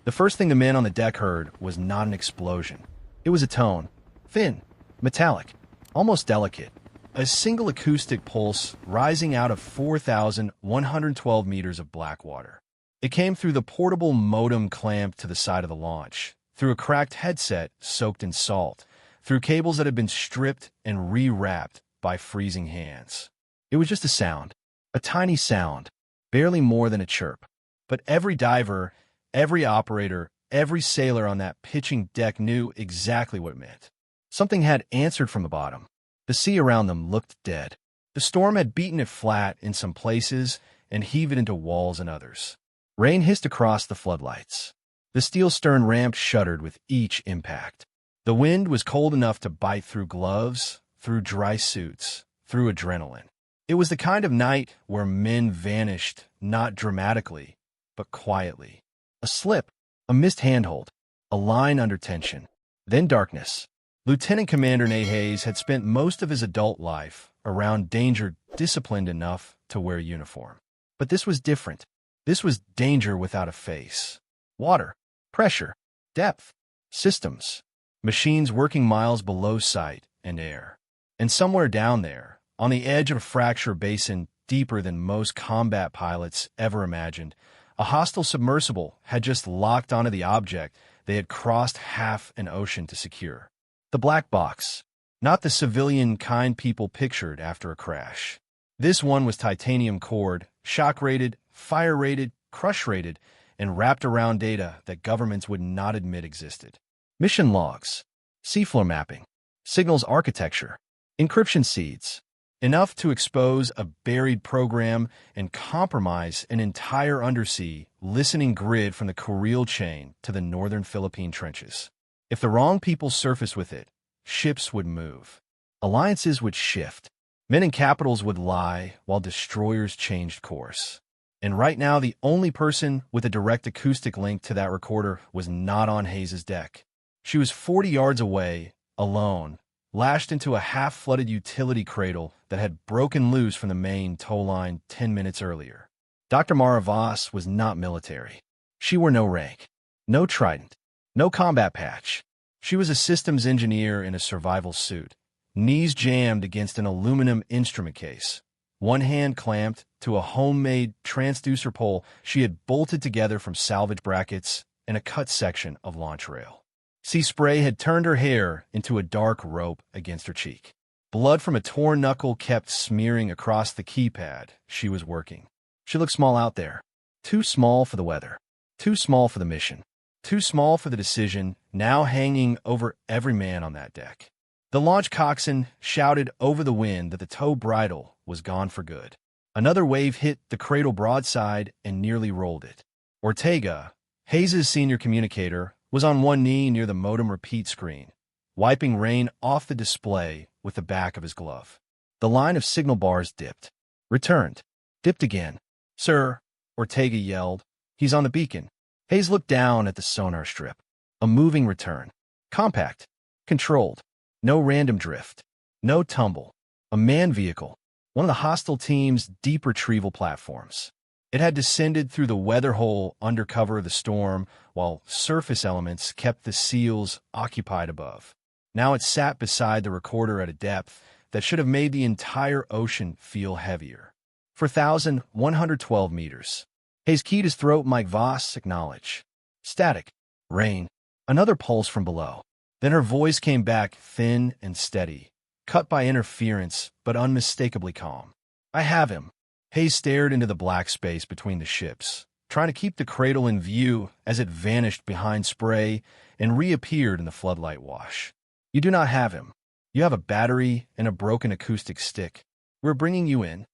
The first thing the men on the deck heard was not an explosion. It was a tone, thin, metallic, almost delicate, a single acoustic pulse rising out of 4,112 meters of black water. It came through the portable modem clamped to the side of the launch, through a cracked headset soaked in salt, through cables that had been stripped and rewrapped by freezing hands. It was just a sound, a tiny sound, barely more than a chirp. But every diver, every operator, every sailor on that pitching deck knew exactly what it meant. Something had answered from the bottom. The sea around them looked dead. The storm had beaten it flat in some places and heaved it into walls in others. Rain hissed across the floodlights. The steel stern ramp shuddered with each impact. The wind was cold enough to bite through gloves, through dry suits, through adrenaline. It was the kind of night where men vanished, not dramatically, but quietly. A slip, a missed handhold, a line under tension. Then darkness. Lieutenant Commander Nate Hayes had spent most of his adult life around danger disciplined enough to wear a uniform. But this was different. This was danger without a face. Water, pressure, depth, systems, machines working miles below sight and air. And somewhere down there, on the edge of a fracture basin deeper than most combat pilots ever imagined, a hostile submersible had just locked onto the object they had crossed half an ocean to secure. The black box, not the civilian kind people pictured after a crash. This one was titanium cored, shock-rated, fire-rated, crush-rated, and wrapped around data that governments would not admit existed. Mission logs, seafloor mapping, signals architecture, encryption seeds, enough to expose a buried program and compromise an entire undersea listening grid from the Kuril chain to the northern Philippine trenches. If the wrong people surfaced with it, ships would move. Alliances would shift. Men in capitals would lie while destroyers changed course. And right now, the only person with a direct acoustic link to that recorder was not on Hayes' deck. She was 40 yards away, alone, lashed into a half-flooded utility cradle that had broken loose from the main tow line 10 minutes earlier. Dr. Mara Voss was not military. She wore no rank, no trident, no combat patch. She was a systems engineer in a survival suit, knees jammed against an aluminum instrument case, one hand clamped to a homemade transducer pole she had bolted together from salvage brackets and a cut section of launch rail. Sea spray had turned her hair into a dark rope against her cheek. Blood from a torn knuckle kept smearing across the keypad she was working. She looked small out there. Too small for the weather. Too small for the mission. Too small for the decision now hanging over every man on that deck. The launch coxswain shouted over the wind that the tow bridle was gone for good. Another wave hit the cradle broadside and nearly rolled it. Ortega, Hayes' senior communicator, was on one knee near the modem repeat screen, wiping rain off the display with the back of his glove. The line of signal bars dipped, returned, dipped again. "Sir," Ortega yelled, "he's on the beacon." Hayes looked down at the sonar strip. A moving return. Compact. Controlled. No random drift. No tumble. A manned vehicle. One of the hostile team's deep retrieval platforms. It had descended through the weather hole under cover of the storm, while surface elements kept the SEALs occupied above. Now it sat beside the recorder at a depth that should have made the entire ocean feel heavier. 4,112 meters. Hayes keyed his throat. Mike Voss acknowledged. Static. Rain. Another pulse from below. Then her voice came back thin and steady, cut by interference, but unmistakably calm. "I have him." Hayes stared into the black space between the ships, trying to keep the cradle in view as it vanished behind spray and reappeared in the floodlight wash. "You do not have him. You have a battery and a broken acoustic stick. We're bringing you in."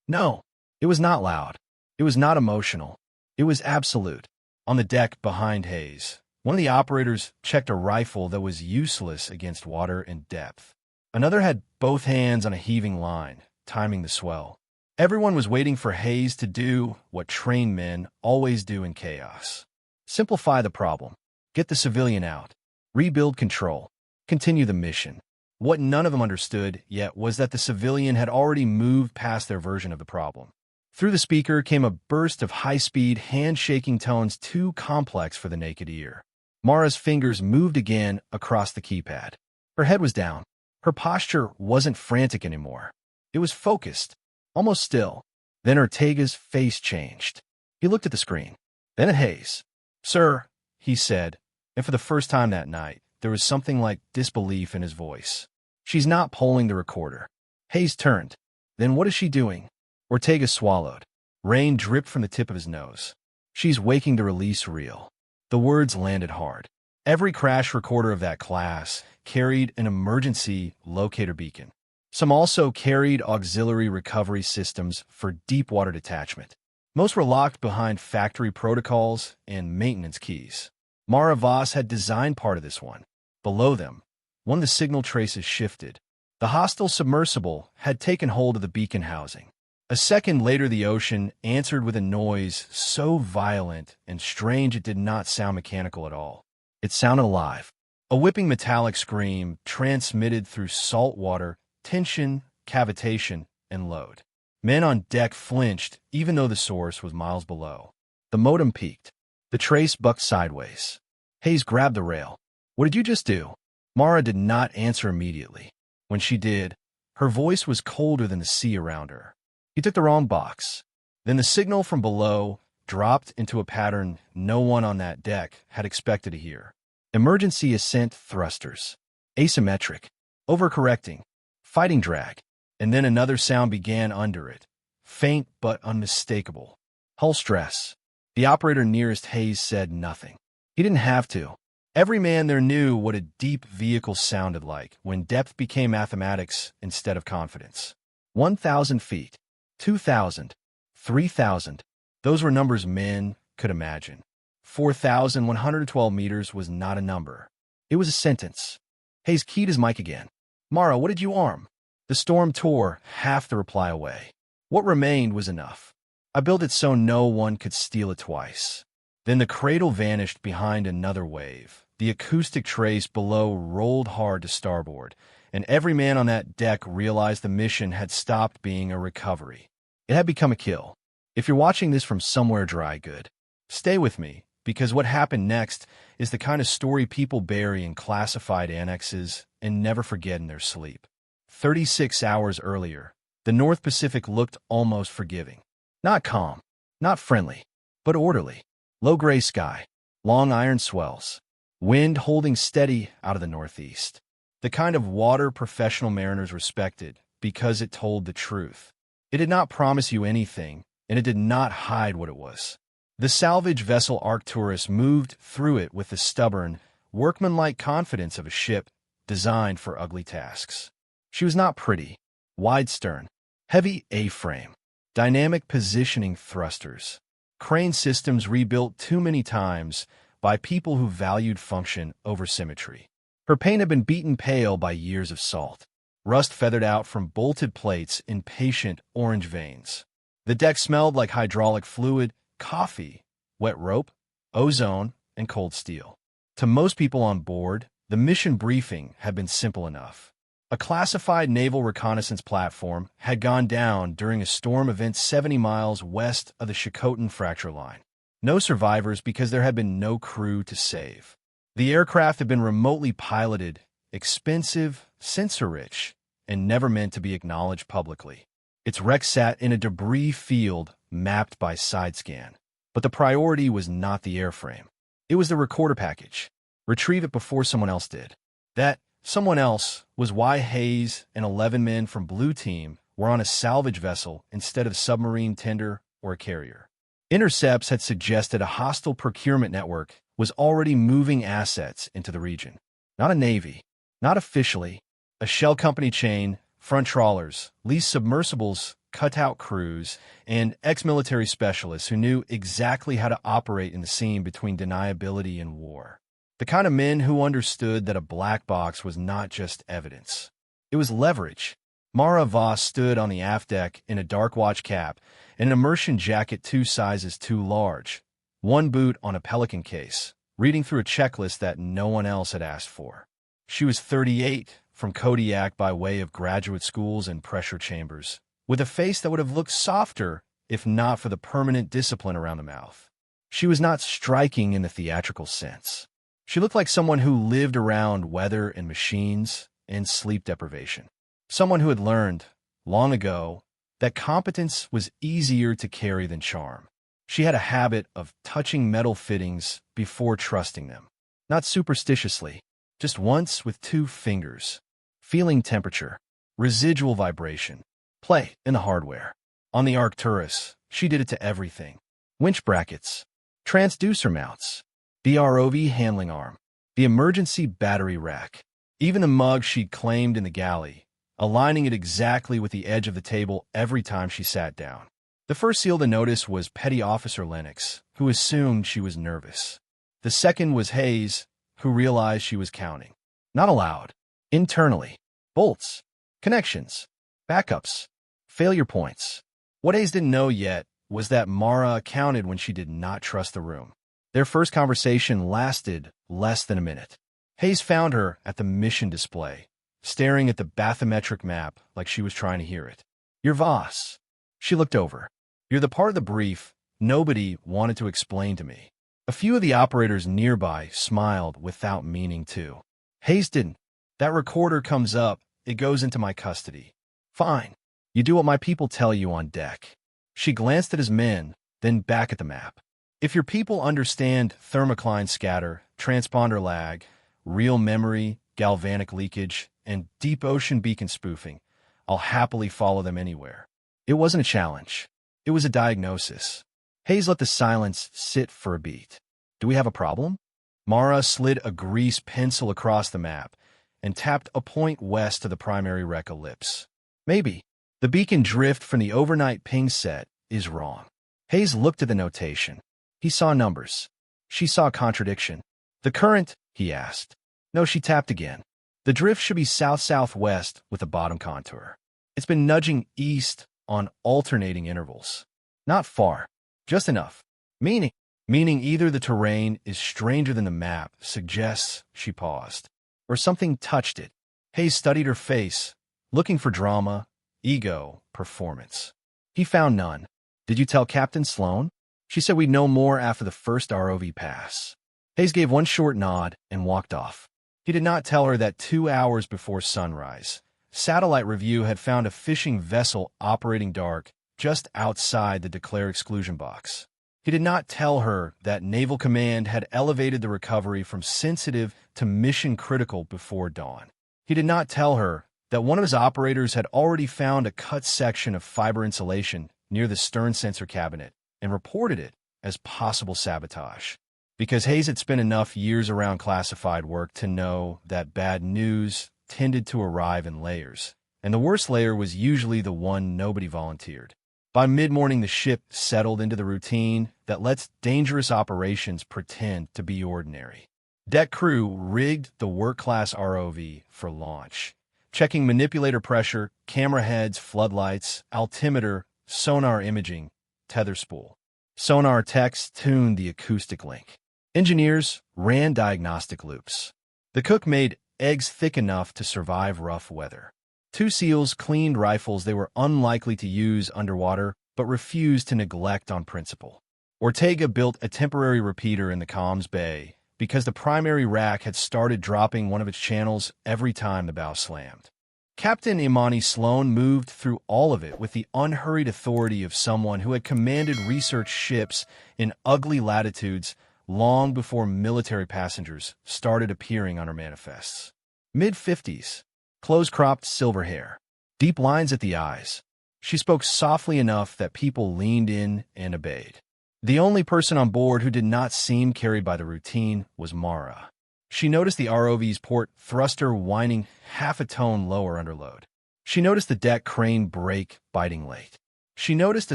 No. It was not loud. It was not emotional. It was absolute. On the deck behind Hayes, one of the operators checked a rifle that was useless against water and depth. Another had both hands on a heaving line, timing the swell. Everyone was waiting for Hayes to do what trained men always do in chaos. Simplify the problem. Get the civilian out. Rebuild control. Continue the mission. What none of them understood yet was that the civilian had already moved past their version of the problem. Through the speaker came a burst of high-speed, hand-shaking tones too complex for the naked ear. Mara's fingers moved again across the keypad. Her head was down. Her posture wasn't frantic anymore. It was focused, almost still. Then Ortega's face changed. He looked at the screen, then at Hayes. "Sir," he said, and for the first time that night, there was something like disbelief in his voice. "She's not polling the recorder." Hayes turned. "Then what is she doing?" Ortega swallowed. Rain dripped from the tip of his nose. "She's waking the release reel." The words landed hard. Every crash recorder of that class carried an emergency locator beacon. Some also carried auxiliary recovery systems for deep water detachment. Most were locked behind factory protocols and maintenance keys. Mara Voss had designed part of this one. Below them, one of the signal traces shifted. The hostile submersible had taken hold of the beacon housing. A second later, the ocean answered with a noise so violent and strange it did not sound mechanical at all. It sounded alive. A whipping metallic scream transmitted through salt water, tension, cavitation, and load. Men on deck flinched, even though the source was miles below. The modem peaked. The trace bucked sideways. Hayes grabbed the rail. "What did you just do?" Mara did not answer immediately. When she did, her voice was colder than the sea around her. "You took the wrong box." Then the signal from below dropped into a pattern no one on that deck had expected to hear. Emergency ascent thrusters. Asymmetric. Overcorrecting. Fighting drag. And then another sound began under it. Faint but unmistakable. Hull stress. The operator nearest Hayes said nothing. He didn't have to. Every man there knew what a deep vehicle sounded like when depth became mathematics instead of confidence. 1,000 feet. 2,000, 3,000, those were numbers men could imagine. 4,112 meters was not a number. It was a sentence. Hayes keyed his mic again. "Mara, what did you arm?" The storm tore half the reply away. What remained was enough. "I built it so no one could steal it twice." Then the cradle vanished behind another wave. The acoustic trace below rolled hard to starboard, and every man on that deck realized the mission had stopped being a recovery. It had become a kill. If you're watching this from somewhere dry, good. Stay with me, because what happened next is the kind of story people bury in classified annexes and never forget in their sleep. 36 hours earlier, the North Pacific looked almost forgiving. Not calm, not friendly, but orderly. Low gray sky, long iron swells, wind holding steady out of the northeast. The kind of water professional mariners respected because it told the truth. It did not promise you anything, and it did not hide what it was. The salvage vessel Arcturus moved through it with the stubborn, workmanlike confidence of a ship designed for ugly tasks. She was not pretty, wide stern, heavy A-frame, dynamic positioning thrusters, crane systems rebuilt too many times by people who valued function over symmetry. Her paint had been beaten pale by years of salt. Rust feathered out from bolted plates in patient orange veins. The deck smelled like hydraulic fluid, coffee, wet rope, ozone, and cold steel. To most people on board, the mission briefing had been simple enough. A classified naval reconnaissance platform had gone down during a storm event 70 miles west of the Shikotan fracture line. No survivors because there had been no crew to save. The aircraft had been remotely piloted, expensive, sensor-rich, and never meant to be acknowledged publicly. Its wreck sat in a debris field mapped by side-scan. But the priority was not the airframe. It was the recorder package. Retrieve it before someone else did. That someone else was why Hayes and 11 men from Blue Team were on a salvage vessel instead of submarine tender or a carrier. Intercepts had suggested a hostile procurement network was already moving assets into the region. Not a navy, not officially, a shell company chain, front trawlers, leased submersibles, cutout crews, and ex-military specialists who knew exactly how to operate in the scene between deniability and war. The kind of men who understood that a black box was not just evidence. It was leverage. Mara Voss stood on the aft deck in a dark watch cap and an immersion jacket 2 sizes too large, one boot on a Pelican case, reading through a checklist that no one else had asked for. She was 38, from Kodiak by way of graduate schools and pressure chambers, with a face that would have looked softer if not for the permanent discipline around the mouth. She was not striking in the theatrical sense. She looked like someone who lived around weather and machines and sleep deprivation. Someone who had learned, long ago, that competence was easier to carry than charm. She had a habit of touching metal fittings before trusting them. Not superstitiously, just once with 2 fingers. Feeling temperature, residual vibration, play in the hardware. On the Arcturus, she did it to everything. Winch brackets, transducer mounts, the ROV handling arm, the emergency battery rack, even the mug she'd claimed in the galley, aligning it exactly with the edge of the table every time she sat down. The first SEAL to notice was Petty Officer Lennox, who assumed she was nervous. The second was Hayes, who realized she was counting. Not aloud. Internally. Bolts. Connections. Backups. Failure points. What Hayes didn't know yet was that Mara counted when she did not trust the room. Their first conversation lasted less than a minute. Hayes found her at the mission display, staring at the bathymetric map like she was trying to hear it. "You're Voss." She looked over. "You're the part of the brief nobody wanted to explain to me." A few of the operators nearby smiled without meaning to. Hayes didn't. "That recorder comes up, it goes into my custody." "Fine. You do what my people tell you on deck." She glanced at his men, then back at the map. "If your people understand thermocline scatter, transponder lag, real memory, galvanic leakage, and deep ocean beacon spoofing, I'll happily follow them anywhere." It wasn't a challenge. It was a diagnosis. Hayes let the silence sit for a beat. "Do we have a problem?" Mara slid a grease pencil across the map and tapped a point west of the primary wreck ellipse. "Maybe. The beacon drift from the overnight ping set is wrong." Hayes looked at the notation. He saw numbers. She saw contradiction. "The current?" he asked. No, she tapped again. "The drift should be south-southwest with a bottom contour. It's been nudging east on alternating intervals. Not far. Just enough. Meaning either the terrain is stranger than the map suggests," she paused, "or something touched it." Hayes studied her face, looking for drama, ego, performance. He found none. "Did you tell Captain Sloan?" "She said we'd know more after the first ROV pass." Hayes gave one short nod and walked off. He did not tell her that 2 hours before sunrise, satellite review had found a fishing vessel operating dark just outside the declare exclusion box. He did not tell her that Naval Command had elevated the recovery from sensitive to mission critical before dawn. He did not tell her that one of his operators had already found a cut section of fiber insulation near the stern sensor cabinet and reported it as possible sabotage. Because Hayes had spent enough years around classified work to know that bad news tended to arrive in layers, and the worst layer was usually the one nobody volunteered. By mid-morning, the ship settled into the routine that lets dangerous operations pretend to be ordinary. Deck crew rigged the work-class ROV for launch, checking manipulator pressure, camera heads, floodlights, altimeter, sonar imaging, tether spool. Sonar techs tuned the acoustic link. Engineers ran diagnostic loops. The cook made eggs thick enough to survive rough weather. 2 SEALs cleaned rifles they were unlikely to use underwater, but refused to neglect on principle. Ortega built a temporary repeater in the comms bay because the primary rack had started dropping one of its channels every time the bow slammed. Captain Imani Sloan moved through all of it with the unhurried authority of someone who had commanded research ships in ugly latitudes long before military passengers started appearing on her manifests. Mid-50s, close-cropped silver hair, deep lines at the eyes. She spoke softly enough that people leaned in and obeyed. The only person on board who did not seem carried by the routine was Mara. She noticed the ROV's port thruster whining half a tone lower under load. She noticed the deck crane brake biting late. She noticed a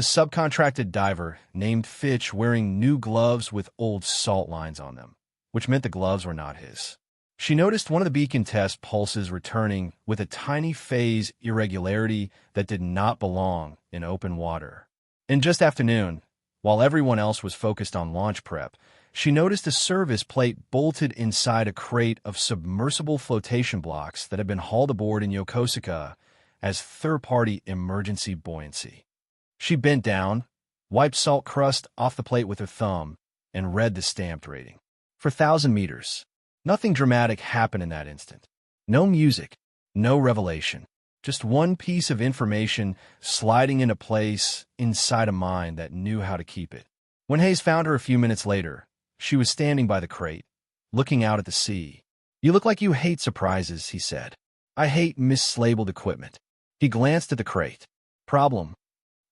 subcontracted diver named Fitch wearing new gloves with old salt lines on them, which meant the gloves were not his. She noticed one of the beacon test pulses returning with a tiny phase irregularity that did not belong in open water. And just afternoon, while everyone else was focused on launch prep, she noticed a service plate bolted inside a crate of submersible flotation blocks that had been hauled aboard in Yokosuka as third-party emergency buoyancy. She bent down, wiped salt crust off the plate with her thumb, and read the stamped rating. For 1,000 meters. Nothing dramatic happened in that instant. No music, no revelation. Just one piece of information sliding into place inside a mind that knew how to keep it. When Hayes found her a few minutes later, she was standing by the crate, looking out at the sea. "You look like you hate surprises," he said. "I hate mislabeled equipment." He glanced at the crate. "Problem?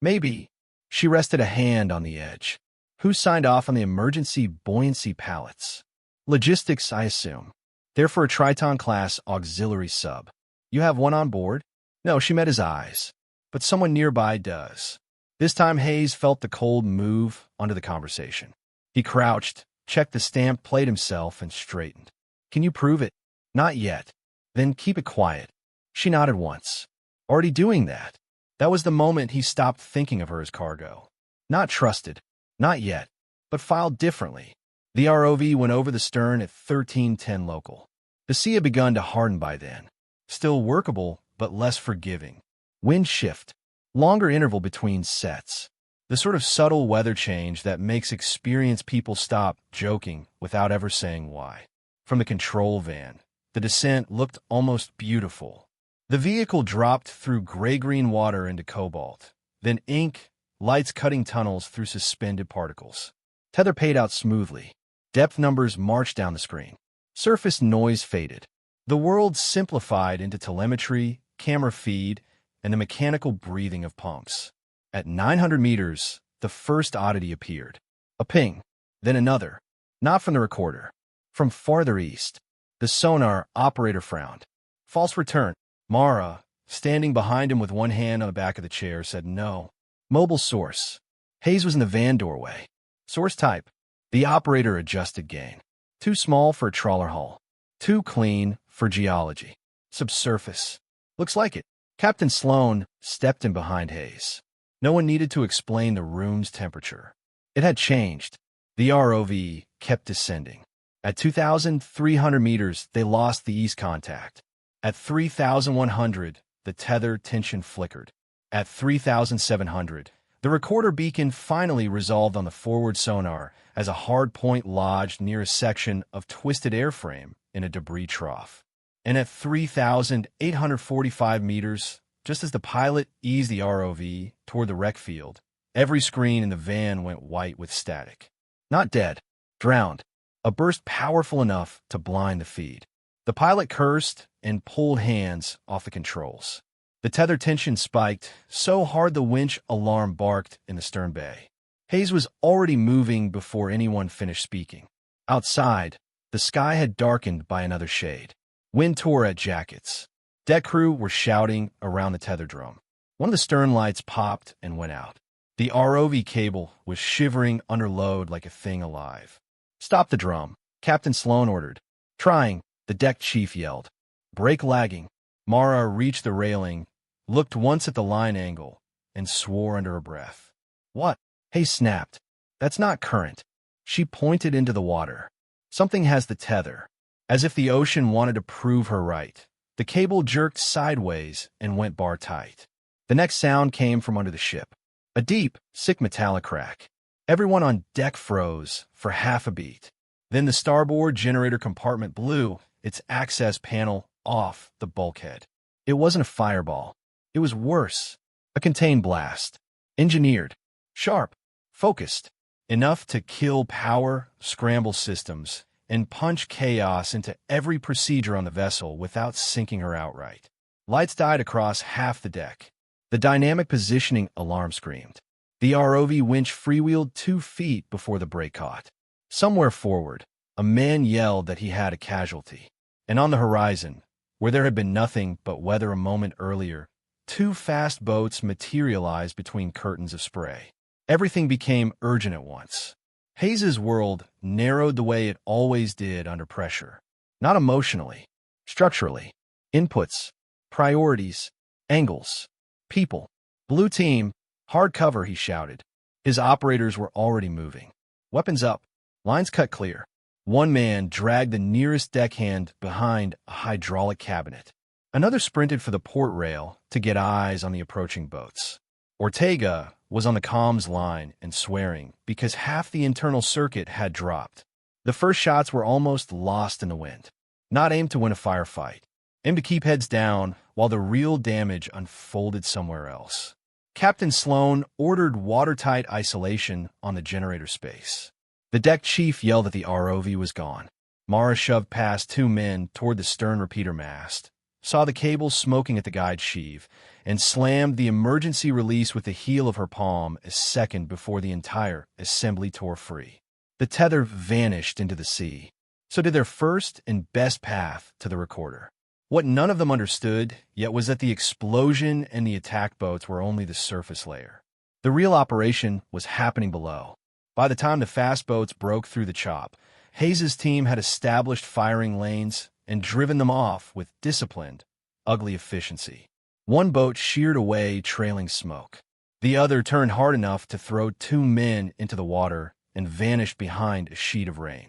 Maybe." She rested a hand on the edge. "Who signed off on the emergency buoyancy pallets?" "Logistics, I assume. They're for a Triton-class auxiliary sub. You have one on board?" No, she met his eyes. "But someone nearby does." This time Hayes felt the cold move onto the conversation. He crouched, checked the stamp plate himself, and straightened. "Can you prove it?" "Not yet." "Then keep it quiet." She nodded once. Already doing that. That was the moment he stopped thinking of her as cargo. Not trusted. Not yet. But filed differently. The ROV went over the stern at 1310 local. The sea had begun to harden by then. Still workable, but less forgiving. Wind shift. Longer interval between sets. The sort of subtle weather change that makes experienced people stop joking without ever saying why. From the control van, the descent looked almost beautiful. The vehicle dropped through gray-green water into cobalt, then ink, lights cutting tunnels through suspended particles. Tether paid out smoothly. Depth numbers marched down the screen. Surface noise faded. The world simplified into telemetry, camera feed, and the mechanical breathing of pumps. At 900 meters, the first oddity appeared. A ping, then another. Not from the recorder. From farther east. The sonar operator frowned. "False return." Mara, standing behind him with one hand on the back of the chair, said no. "Mobile source." Hayes was in the van doorway. "Source type." The operator adjusted gain. "Too small for a trawler hull. Too clean for geology. Subsurface." "Looks like it." Captain Sloan stepped in behind Hayes. No one needed to explain the room's temperature. It had changed. The ROV kept descending. At 2,300 meters, they lost the east contact. At 3,100, the tether tension flickered. At 3,700, the recorder beacon finally resolved on the forward sonar as a hard point lodged near a section of twisted airframe in a debris trough. And at 3,845 meters, just as the pilot eased the ROV toward the wreck field, every screen in the van went white with static. Not dead, drowned. A burst powerful enough to blind the feed. The pilot cursed and pulled hands off the controls. The tether tension spiked, so hard the winch alarm barked in the stern bay. Hayes was already moving before anyone finished speaking. Outside, the sky had darkened by another shade. Wind tore at jackets. Deck crew were shouting around the tether drum. One of the stern lights popped and went out. The ROV cable was shivering under load like a thing alive. "Stop the drum," Captain Sloan ordered. "Trying," the deck chief yelled. "Brake lagging." Mara reached the railing, looked once at the line angle, and swore under her breath. "What?" Hayes snapped. "That's not current." She pointed into the water. "Something has the tether." As if the ocean wanted to prove her right, the cable jerked sideways and went bar tight. The next sound came from under the ship. A deep, sick metallic crack. Everyone on deck froze for half a beat. Then the starboard generator compartment blew its access panel off the bulkhead. It wasn't a fireball. It was worse. A contained blast. Engineered. Sharp. Focused. Enough to kill power, scramble systems, and punch chaos into every procedure on the vessel without sinking her outright. Lights died across half the deck. The dynamic positioning alarm screamed. The ROV winch freewheeled 2 feet before the brake caught. Somewhere forward, a man yelled that he had a casualty. And on the horizon, where there had been nothing but weather a moment earlier, 2 fast boats materialized between curtains of spray. Everything became urgent at once. Hayes's world narrowed the way it always did under pressure. Not emotionally, structurally. Inputs, priorities, angles, people. "Blue team, hard cover," he shouted. His operators were already moving. Weapons up, lines cut clear. One man dragged the nearest deckhand behind a hydraulic cabinet. Another sprinted for the port rail to get eyes on the approaching boats. Ortega was on the comms line and swearing because half the internal circuit had dropped. The first shots were almost lost in the wind. Not aimed to win a firefight. Aimed to keep heads down while the real damage unfolded somewhere else. Captain Sloan ordered watertight isolation on the generator space. The deck chief yelled that the ROV was gone. Mara shoved past 2 men toward the stern repeater mast, saw the cable smoking at the guide sheave, and slammed the emergency release with the heel of her palm a second before the entire assembly tore free. The tether vanished into the sea. So did their first and best path to the recorder. What none of them understood yet was that the explosion and the attack boats were only the surface layer. The real operation was happening below. By the time the fast boats broke through the chop, Hayes's team had established firing lanes and driven them off with disciplined, ugly efficiency. One boat sheared away, trailing smoke. The other turned hard enough to throw 2 men into the water and vanished behind a sheet of rain.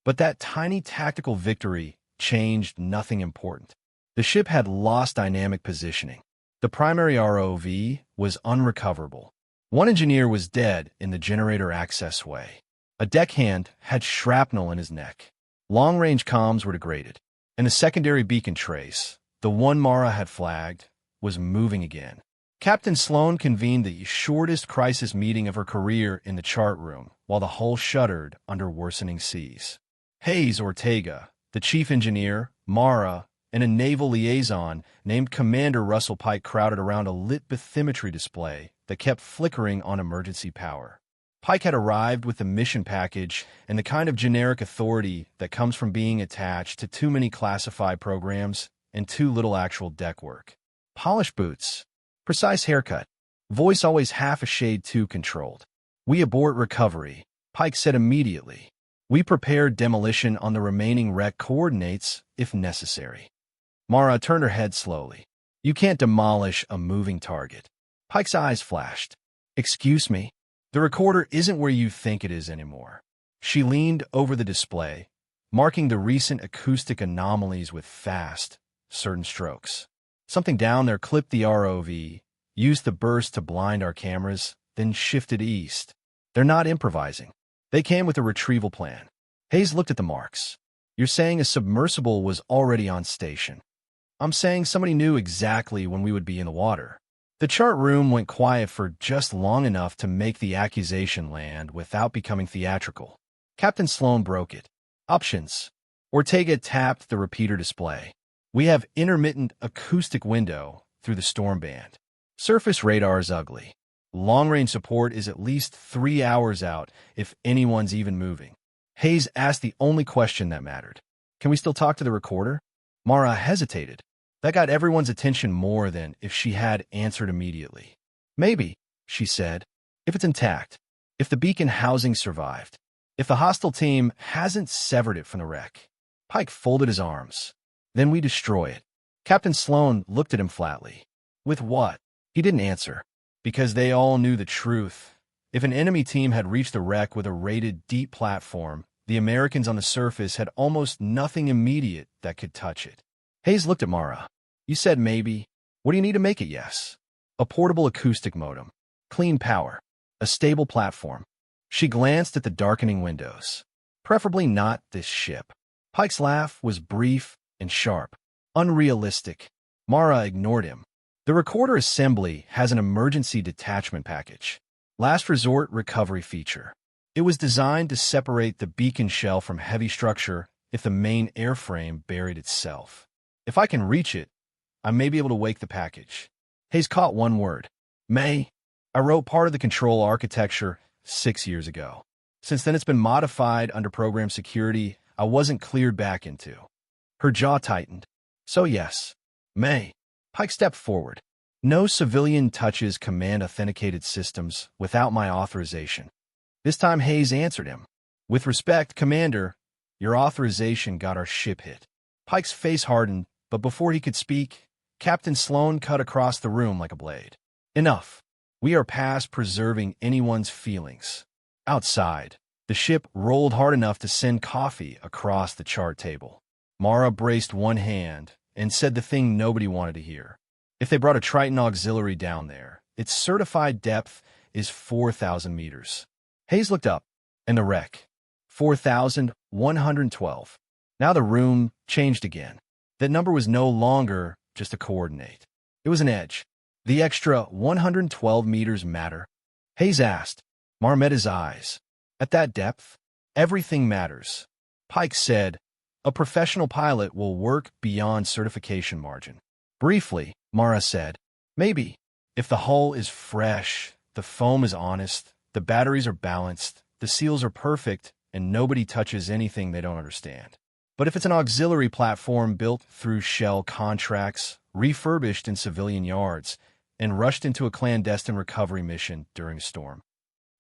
But that tiny tactical victory changed nothing important. The ship had lost dynamic positioning. The primary ROV was unrecoverable. One engineer was dead in the generator access way. A deckhand had shrapnel in his neck. Long-range comms were degraded. And the secondary beacon trace, the one Mara had flagged, was moving again. Captain Sloan convened the shortest crisis meeting of her career in the chart room, while the hull shuddered under worsening seas. Hayes, Ortega, the chief engineer, Mara, and a naval liaison named Commander Russell Pike crowded around a lit bathymetry display that kept flickering on emergency power. Pike had arrived with the mission package and the kind of generic authority that comes from being attached to too many classified programs and too little actual deck work. Polished boots, precise haircut, voice always half a shade too controlled. We abort recovery, Pike said immediately. We prepare demolition on the remaining wreck coordinates if necessary. Mara turned her head slowly. You can't demolish a moving target. Pike's eyes flashed. Excuse me? The recorder isn't where you think it is anymore. She leaned over the display, marking the recent acoustic anomalies with fast, certain strokes. Something down there clipped the ROV, used the burst to blind our cameras, then shifted east. They're not improvising. They came with a retrieval plan. Hayes looked at the marks. You're saying a submersible was already on station. I'm saying somebody knew exactly when we would be in the water. The chart room went quiet for just long enough to make the accusation land without becoming theatrical. Captain Sloan broke it. Options. Ortega tapped the repeater display. We have intermittent acoustic window through the storm band. Surface radar is ugly. Long-range support is at least 3 hours out if anyone's even moving. Hayes asked the only question that mattered. Can we still talk to the recorder? Mara hesitated. That got everyone's attention more than if she had answered immediately. Maybe, she said, if it's intact, if the beacon housing survived, if the hostile team hasn't severed it from the wreck. Pike folded his arms. Then we destroy it. Captain Sloan looked at him flatly. With what? He didn't answer. Because they all knew the truth. If an enemy team had reached the wreck with a rated deep platform, the Americans on the surface had almost nothing immediate that could touch it. Hayes looked at Mara. You said maybe. What do you need to make it yes? A portable acoustic modem. Clean power. A stable platform. She glanced at the darkening windows. Preferably not this ship. Pike's laugh was brief and sharp. Unrealistic. Mara ignored him. The recorder assembly has an emergency detachment package. Last resort recovery feature. It was designed to separate the beacon shell from heavy structure if the main airframe buried itself. If I can reach it, I may be able to wake the package. Hayes caught one word. May. I wrote part of the control architecture 6 years ago. Since then it's been modified under program security I wasn't cleared back into. Her jaw tightened. So yes. May. Pike stepped forward. No civilian touches command-authenticated systems without my authorization. This time Hayes answered him. With respect, Commander, your authorization got our ship hit. Pike's face hardened, but before he could speak, Captain Sloan cut across the room like a blade. Enough. We are past preserving anyone's feelings. Outside, the ship rolled hard enough to send coffee across the chart table. Mara braced one hand and said the thing nobody wanted to hear. If they brought a Triton auxiliary down there, Its certified depth is 4,000 meters. Hayes looked up, and the wreck, 4,112. Now the room changed again. That number was no longer just a coordinate. It was an edge. The extra 112 meters matter? Hayes asked. Mara met his eyes. At that depth, everything matters. Pike said, a professional pilot will work beyond certification margin. Briefly, Mara said, maybe. If the hull is fresh, the foam is honest, the batteries are balanced, the seals are perfect, and nobody touches anything they don't understand. But if it's an auxiliary platform built through shell contracts, refurbished in civilian yards, and rushed into a clandestine recovery mission during a storm.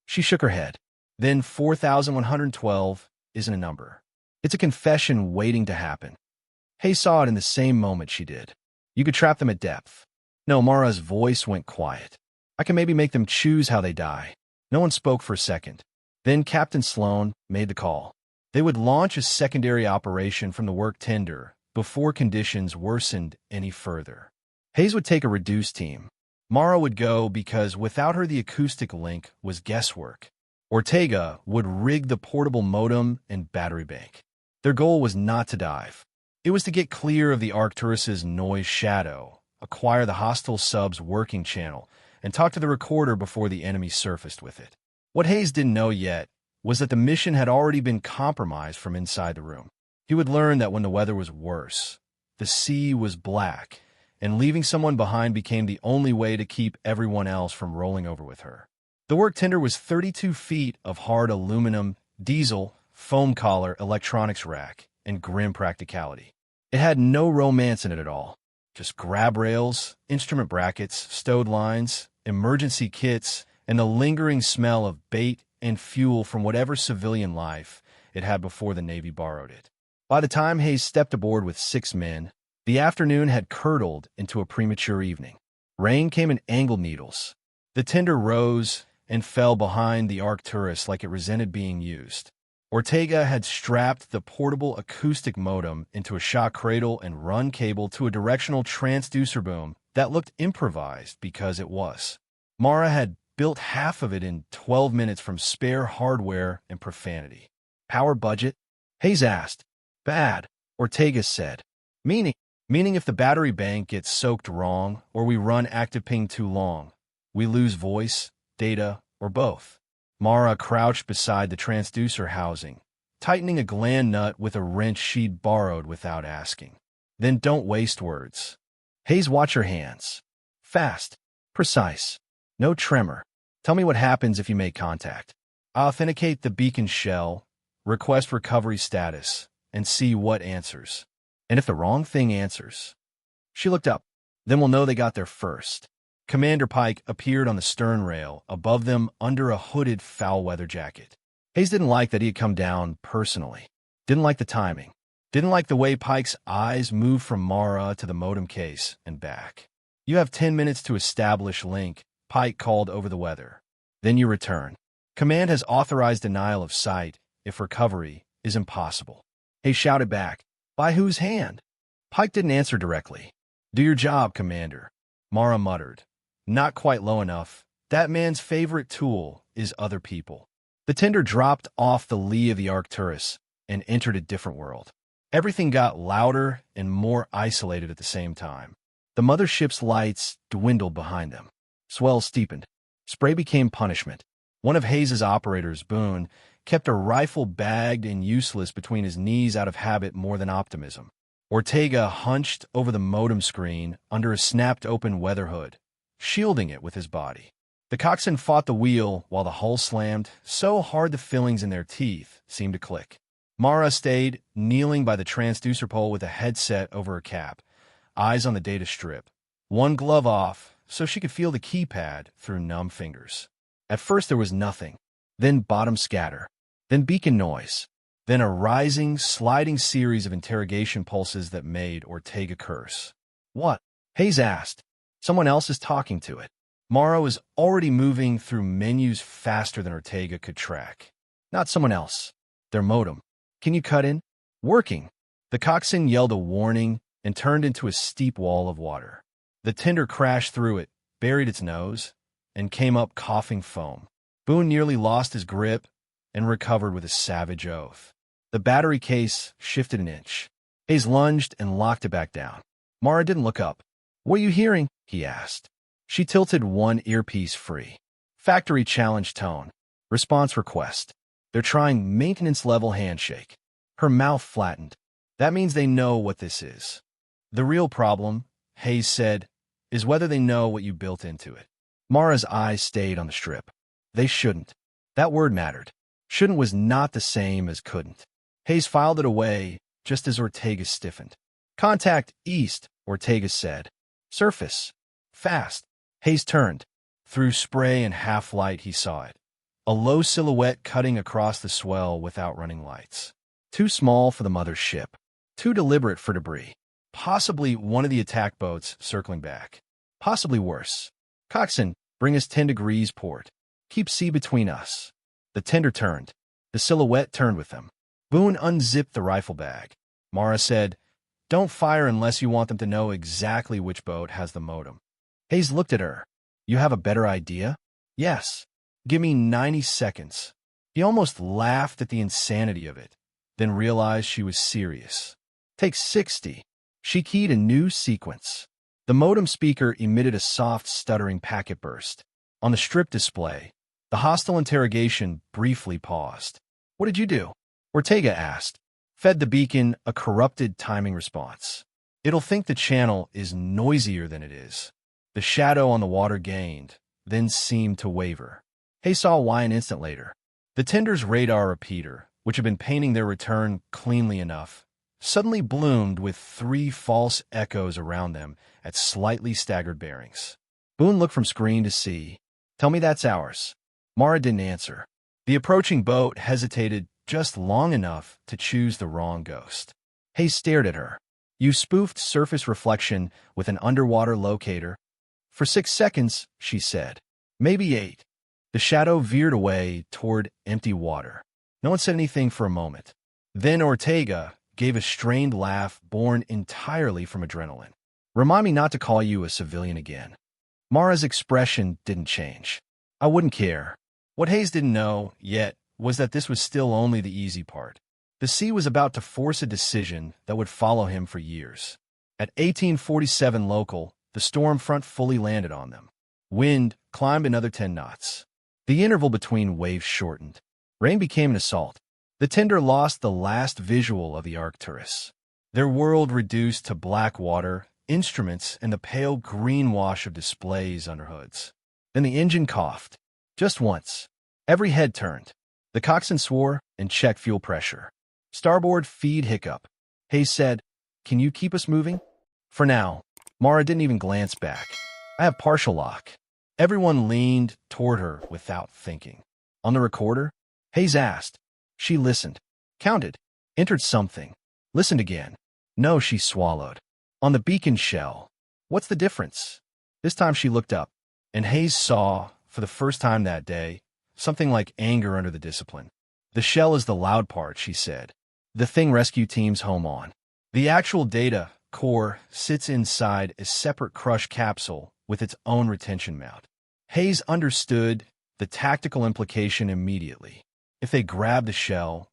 She shook her head. Then 4,112 isn't a number. It's a confession waiting to happen. Hayes saw it in the same moment she did. You could trap them at depth. No, Mara's voice went quiet. I can maybe make them choose how they die. No one spoke for a second. Then Captain Sloan made the call. They would launch a secondary operation from the work tender before conditions worsened any further. Hayes would take a reduced team. Mara would go because without her the acoustic link was guesswork. Ortega would rig the portable modem and battery bank. Their goal was not to dive. It was to get clear of the Arcturus's noise shadow, acquire the hostile sub's working channel, and talk to the recorder before the enemy surfaced with it. What Hayes didn't know yet was that the mission had already been compromised from inside the room. He would learn that when the weather was worse, the sea was black, and leaving someone behind became the only way to keep everyone else from rolling over with her. The work tender was 32 feet of hard aluminum, diesel, foam collar, electronics rack, and grim practicality. It had no romance in it at all. Just grab rails, instrument brackets, stowed lines, emergency kits, and the lingering smell of bait and fuel from whatever civilian life it had before the Navy borrowed it. By the time Hayes stepped aboard with 6 men, the afternoon had curdled into a premature evening. Rain came in angled needles. The tender rose and fell behind the Arcturus like it resented being used. Ortega had strapped the portable acoustic modem into a shock cradle and run cable to a directional transducer boom that looked improvised because it was. Mara had built half of it in 12 minutes from spare hardware and profanity. Power budget? Hayes asked. Bad, Ortega said. Meaning if the battery bank gets soaked wrong or we run active ping too long, we lose voice, data, or both. Mara crouched beside the transducer housing, tightening a gland nut with a wrench she'd borrowed without asking. Then don't waste words. Hayes, watch your hands. Fast. Precise. No tremor. Tell me what happens if you make contact. I'll authenticate the beacon shell, request recovery status, and see what answers. And if the wrong thing answers... She looked up. Then we'll know they got there first. Commander Pike appeared on the stern rail, above them under a hooded foul-weather jacket. Hayes didn't like that he had come down personally. Didn't like the timing. Didn't like the way Pike's eyes moved from Mara to the modem case and back. You have 10 minutes to establish link, Pike called over the weather. Then you return. Command has authorized denial of sight if recovery is impossible. Hayes shouted back. By whose hand? Pike didn't answer directly. Do your job, Commander. Mara muttered. Not quite low enough. That man's favorite tool is other people. The tender dropped off the lee of the Arcturus and entered a different world. Everything got louder and more isolated at the same time. The mothership's lights dwindled behind them. Swells steepened. Spray became punishment. One of Hayes's operators, Boone, kept a rifle bagged and useless between his knees out of habit more than optimism. Ortega hunched over the modem screen under a snapped-open weather hood, shielding it with his body. The coxswain fought the wheel while the hull slammed, so hard the fillings in their teeth seemed to click. Mara stayed kneeling by the transducer pole with a headset over her cap, eyes on the data strip, one glove off so she could feel the keypad through numb fingers. At first there was nothing, then bottom scatter, then beacon noise, then a rising, sliding series of interrogation pulses that made Ortega curse. What? Hayes asked. Someone else is talking to it. Mara was already moving through menus faster than Ortega could track. Not someone else. Their modem. Can you cut in? Working. The coxswain yelled a warning and turned into a steep wall of water. The tender crashed through it, buried its nose, and came up coughing foam. Boone nearly lost his grip and recovered with a savage oath. The battery case shifted an inch. Hayes lunged and locked it back down. Mara didn't look up. "What are you hearing?" he asked. She tilted one earpiece free. Factory challenge tone. Response request. "They're trying maintenance-level handshake." Her mouth flattened. "That means they know what this is." "The real problem," Hayes said, "is whether they know what you built into it." Mara's eyes stayed on the strip. They shouldn't. That word mattered. Shouldn't was not the same as couldn't. Hayes filed it away just as Ortega stiffened. "Contact east," Ortega said. "Surface. Fast." Hayes turned. Through spray and half-light he saw it. A low silhouette cutting across the swell without running lights. Too small for the mother ship. Too deliberate for debris. Possibly one of the attack boats circling back. Possibly worse. "Coxswain, bring us 10 degrees port. Keep sea between us." The tender turned. The silhouette turned with them. Boone unzipped the rifle bag. Mara said, "Don't fire unless you want them to know exactly which boat has the modem." Hayes looked at her. "You have a better idea?" "Yes. Give me 90 seconds." He almost laughed at the insanity of it, then realized she was serious. "Take 60. She keyed a new sequence. The modem speaker emitted a soft, stuttering packet burst. On the strip display, the hostile interrogation briefly paused. "What did you do?" Ortega asked. "Fed the beacon a corrupted timing response. It'll think the channel is noisier than it is." The shadow on the water gained, then seemed to waver. Hayes saw why an instant later. The tender's radar repeater, which had been painting their return cleanly enough, suddenly bloomed with 3 false echoes around them at slightly staggered bearings. Boone looked from screen to sea. "Tell me that's ours." Mara didn't answer. The approaching boat hesitated just long enough to choose the wrong ghost. Hayes stared at her. "You spoofed surface reflection with an underwater locator." "For 6 seconds," she said. "Maybe 8. The shadow veered away toward empty water. No one said anything for a moment. Then Ortega gave a strained laugh born entirely from adrenaline. "Remind me not to call you a civilian again." Mara's expression didn't change. "I wouldn't care." What Hayes didn't know yet was that this was still only the easy part. The sea was about to force a decision that would follow him for years. At 1847 local, the storm front fully landed on them. Wind climbed another 10 knots. The interval between waves shortened. Rain became an assault. The tender lost the last visual of the Arcturus. Their world reduced to black water, instruments, and the pale green wash of displays under hoods. Then the engine coughed. Just once. Every head turned. The coxswain swore and checked fuel pressure. "Starboard feed hiccup." Hayes said, "Can you keep us moving?" "For now." Mara didn't even glance back. "I have partial lock." Everyone leaned toward her without thinking. "On the recorder?" Hayes asked. She listened. Counted. Entered something. Listened again. "No," she swallowed. "On the beacon shell." "What's the difference?" This time she looked up, and Hayes saw, for the first time that day, something like anger under the discipline. "The shell is the loud part," she said. "The thing rescue teams home on. The actual data core sits inside a separate crush capsule with its own retention mount." Hayes understood the tactical implication immediately. If they grab the shell,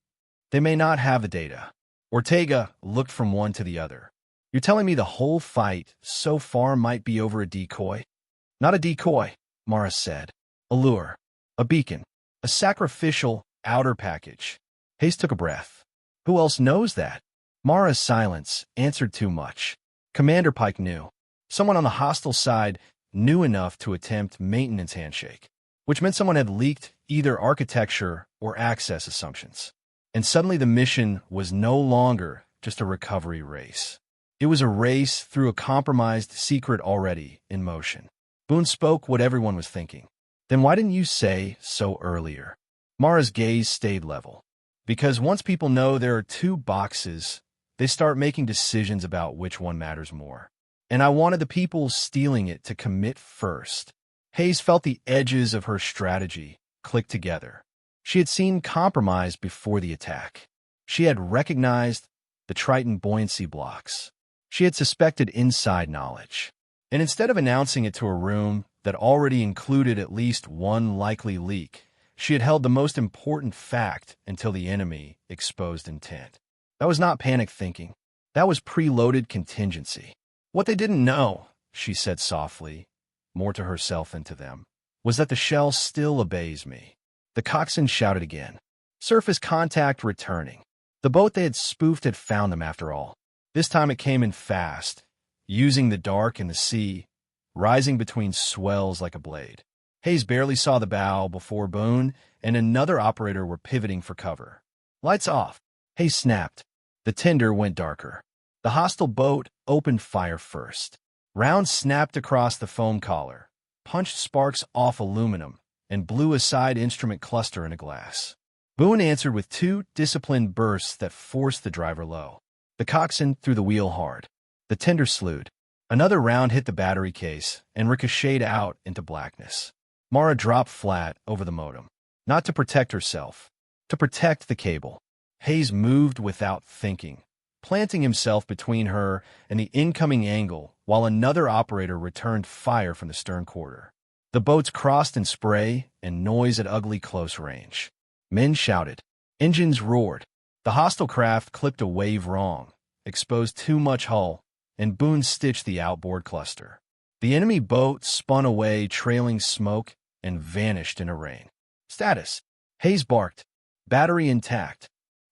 they may not have the data. Ortega looked from one to the other. "You're telling me the whole fight so far might be over a decoy?" "Not a decoy," Mara said. "A lure. A beacon. A sacrificial outer package." Hayes took a breath. "Who else knows that?" Mara's silence answered too much. Commander Pike knew. Someone on the hostile side knew enough to attempt maintenance handshake, which meant someone had leaked either architecture or access assumptions. And suddenly the mission was no longer just a recovery race. It was a race through a compromised secret already in motion. Boone spoke what everyone was thinking. "Then why didn't you say so earlier?" Mara's gaze stayed level. "Because once people know there are 2 boxes, they start making decisions about which one matters more. And I wanted the people stealing it to commit first." Hayes felt the edges of her strategy click together. She had seen compromise before the attack. She had recognized the Triton buoyancy blocks. She had suspected inside knowledge. And instead of announcing it to a room that already included at least one likely leak. She had held the most important fact until the enemy exposed intent. That was not panic thinking. That was preloaded contingency. What they didn't know, she said softly, more to herself than to them, was that the shell still obeys me. The coxswain shouted again. Surface contact returning. The boat they had spoofed had found them after all. This time it came in fast, using the dark and the sea, rising between swells like a blade. Hayes barely saw the bow before Boone and another operator were pivoting for cover. Lights off. Hayes snapped. The tender went darker. The hostile boat opened fire first. Rounds snapped across the foam collar, punched sparks off aluminum, and blew a side instrument cluster in a glass. Boone answered with two disciplined bursts that forced the driver low. The coxswain threw the wheel hard. The tender slewed. Another round hit the battery case and ricocheted out into blackness. Mara dropped flat over the modem. Not to protect herself, to protect the cable. Hayes moved without thinking, planting himself between her and the incoming angle while another operator returned fire from the stern quarter. The boats crossed in spray and noise at ugly close range. Men shouted. Engines roared. The hostile craft clipped a wave wrong, exposed too much hull, and Boone stitched the outboard cluster. The enemy boat spun away, trailing smoke, and vanished in a rain. Status. Hayes barked. Battery intact.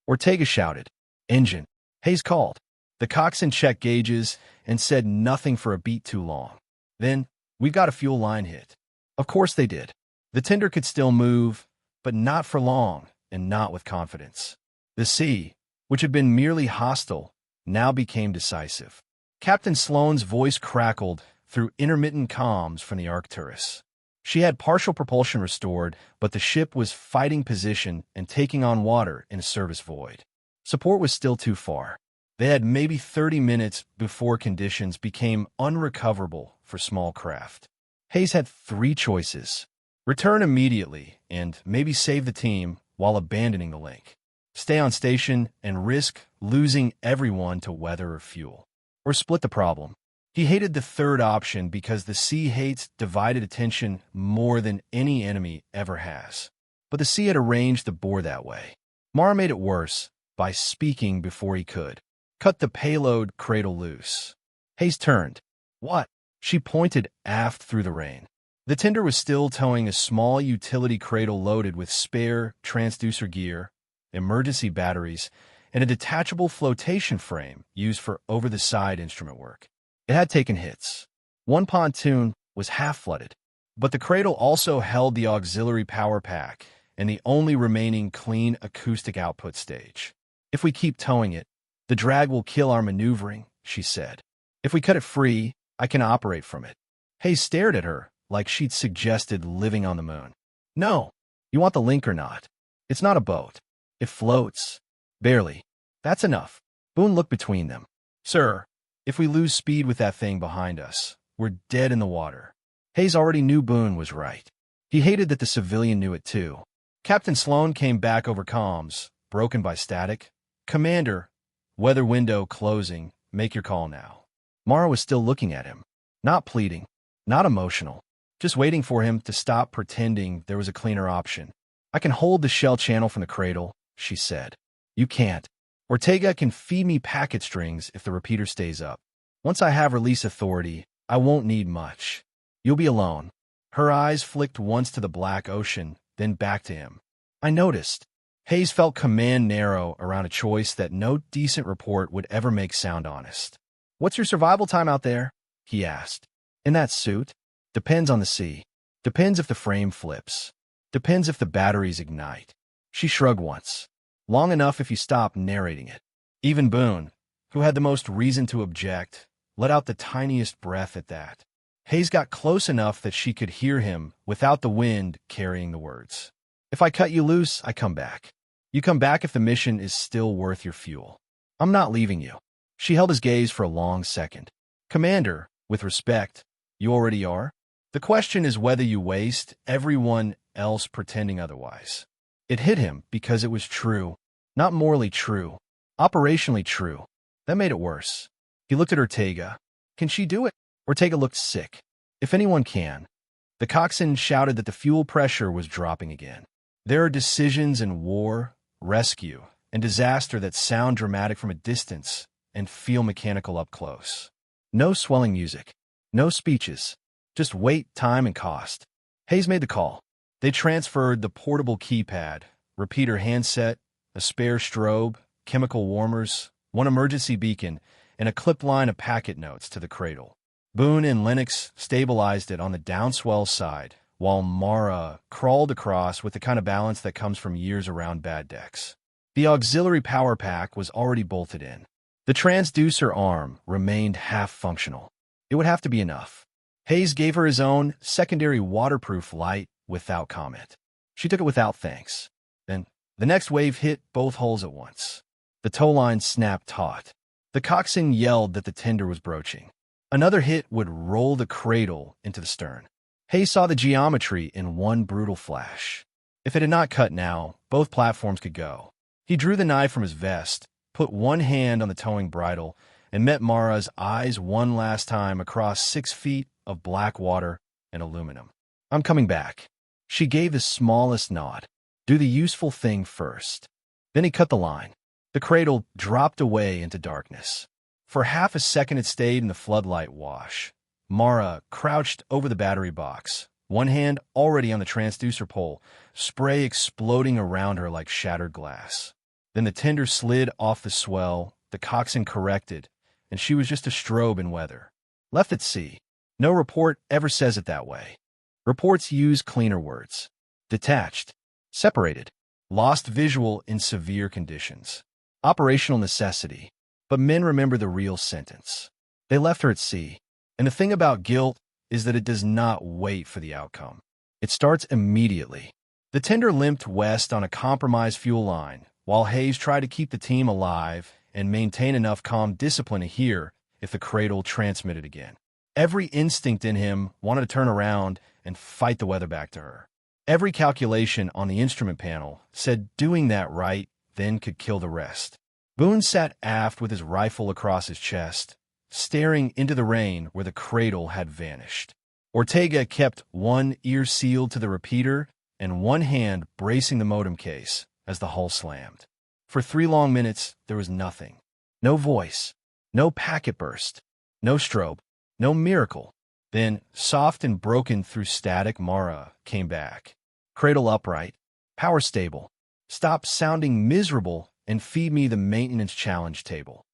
Ortega shouted. Engine. Hayes called. The coxswain checked gauges and said nothing for a beat too long. Then, we've got a fuel line hit. Of course they did. The tender could still move, but not for long and not with confidence. The sea, which had been merely hostile, now became decisive. Captain Sloane's voice crackled through intermittent comms from the Arcturus. She had partial propulsion restored, but the ship was fighting position and taking on water in a service void. Support was still too far. They had maybe 30 minutes before conditions became unrecoverable for small craft. Hayes had three choices. Return immediately and maybe save the team while abandoning the link. Stay on station and risk losing everyone to weather or fuel. Or split the problem. He hated the third option because the sea hates divided attention more than any enemy ever has. But the sea had arranged the bore that way. Mara made it worse by speaking before he could. Cut the payload cradle loose. Hayes turned. What? She pointed aft through the rain. The tender was still towing a small utility cradle loaded with spare transducer gear, emergency batteries, and a detachable flotation frame used for over-the-side instrument work. It had taken hits. One pontoon was half-flooded, but the cradle also held the auxiliary power pack and the only remaining clean acoustic output stage. If we keep towing it, the drag will kill our maneuvering, she said. If we cut it free, I can operate from it. Hayes stared at her like she'd suggested living on the moon. No, you want the link or not? It's not a boat. It floats. Barely. That's enough. Boone looked between them. Sir, if we lose speed with that thing behind us, we're dead in the water. Hayes already knew Boone was right. He hated that the civilian knew it too. Captain Sloane came back over comms, broken by static. Commander, weather window closing. Make your call now. Mara was still looking at him. Not pleading. Not emotional. Just waiting for him to stop pretending there was a cleaner option. I can hold the shell channel from the cradle, she said. You can't. Ortega can feed me packet strings if the repeater stays up. Once I have release authority, I won't need much. You'll be alone. Her eyes flicked once to the black ocean, then back to him. I noticed. Hayes felt command narrow around a choice that no decent report would ever make sound honest. What's your survival time out there? He asked. In that suit? Depends on the sea. Depends if the frame flips. Depends if the batteries ignite. She shrugged once. Long enough if you stop narrating it. Even Boone, who had the most reason to object, let out the tiniest breath at that. Hayes got close enough that she could hear him without the wind carrying the words. If I cut you loose, I come back. You come back if the mission is still worth your fuel. I'm not leaving you. She held his gaze for a long second. Commander, with respect, you already are? The question is whether you waste everyone else pretending otherwise. It hit him because it was true. Not morally true. Operationally true. That made it worse. He looked at Ortega. Can she do it? Ortega looked sick. If anyone can, The coxswain shouted that the fuel pressure was dropping again. There are decisions in war, rescue, and disaster that sound dramatic from a distance and feel mechanical up close. No swelling music, no speeches, just weight, time, and cost. Hayes made the call. They transferred the portable keypad, repeater handset, a spare strobe, chemical warmers, one emergency beacon, and a clipped line of packet notes to the cradle. Boone and Lennox stabilized it on the downswell side, while Mara crawled across with the kind of balance that comes from years around bad decks. The auxiliary power pack was already bolted in. The transducer arm remained half-functional. It would have to be enough. Hayes gave her his own secondary waterproof light without comment. She took it without thanks. Then, the next wave hit both hulls at once. The tow line snapped taut. The coxswain yelled that the tender was broaching. Another hit would roll the cradle into the stern. Hayes saw the geometry in one brutal flash. If it had not cut now, both platforms could go. He drew the knife from his vest, put one hand on the towing bridle, and met Mara's eyes one last time across 6 feet of black water and aluminum. "I'm coming back." She gave the smallest nod. "Do the useful thing first." Then he cut the line. The cradle dropped away into darkness. For half a second it stayed in the floodlight wash. Mara crouched over the battery box, one hand already on the transducer pole, spray exploding around her like shattered glass. Then the tender slid off the swell, the coxswain corrected, and she was just a strobe in weather. Left at sea. No report ever says it that way. Reports use cleaner words. Detached. Separated. Lost visual in severe conditions. Operational necessity. But men remember the real sentence. They left her at sea. And the thing about guilt is that it does not wait for the outcome. It starts immediately. The tender limped west on a compromised fuel line, while Hayes tried to keep the team alive and maintain enough calm discipline to hear if the cradle transmitted again. Every instinct in him wanted to turn around and fight the weather back to her. Every calculation on the instrument panel said doing that right then could kill the rest. Boone sat aft with his rifle across his chest, staring into the rain where the cradle had vanished. Ortega kept one ear sealed to the repeater and one hand bracing the modem case as the hull slammed. For 3 long minutes, there was nothing. No voice, no packet burst, no strobe, no miracle. Then, soft and broken through static, Mara came back. Cradle upright, power stable, stop sounding miserable, and feed me the maintenance challenge table.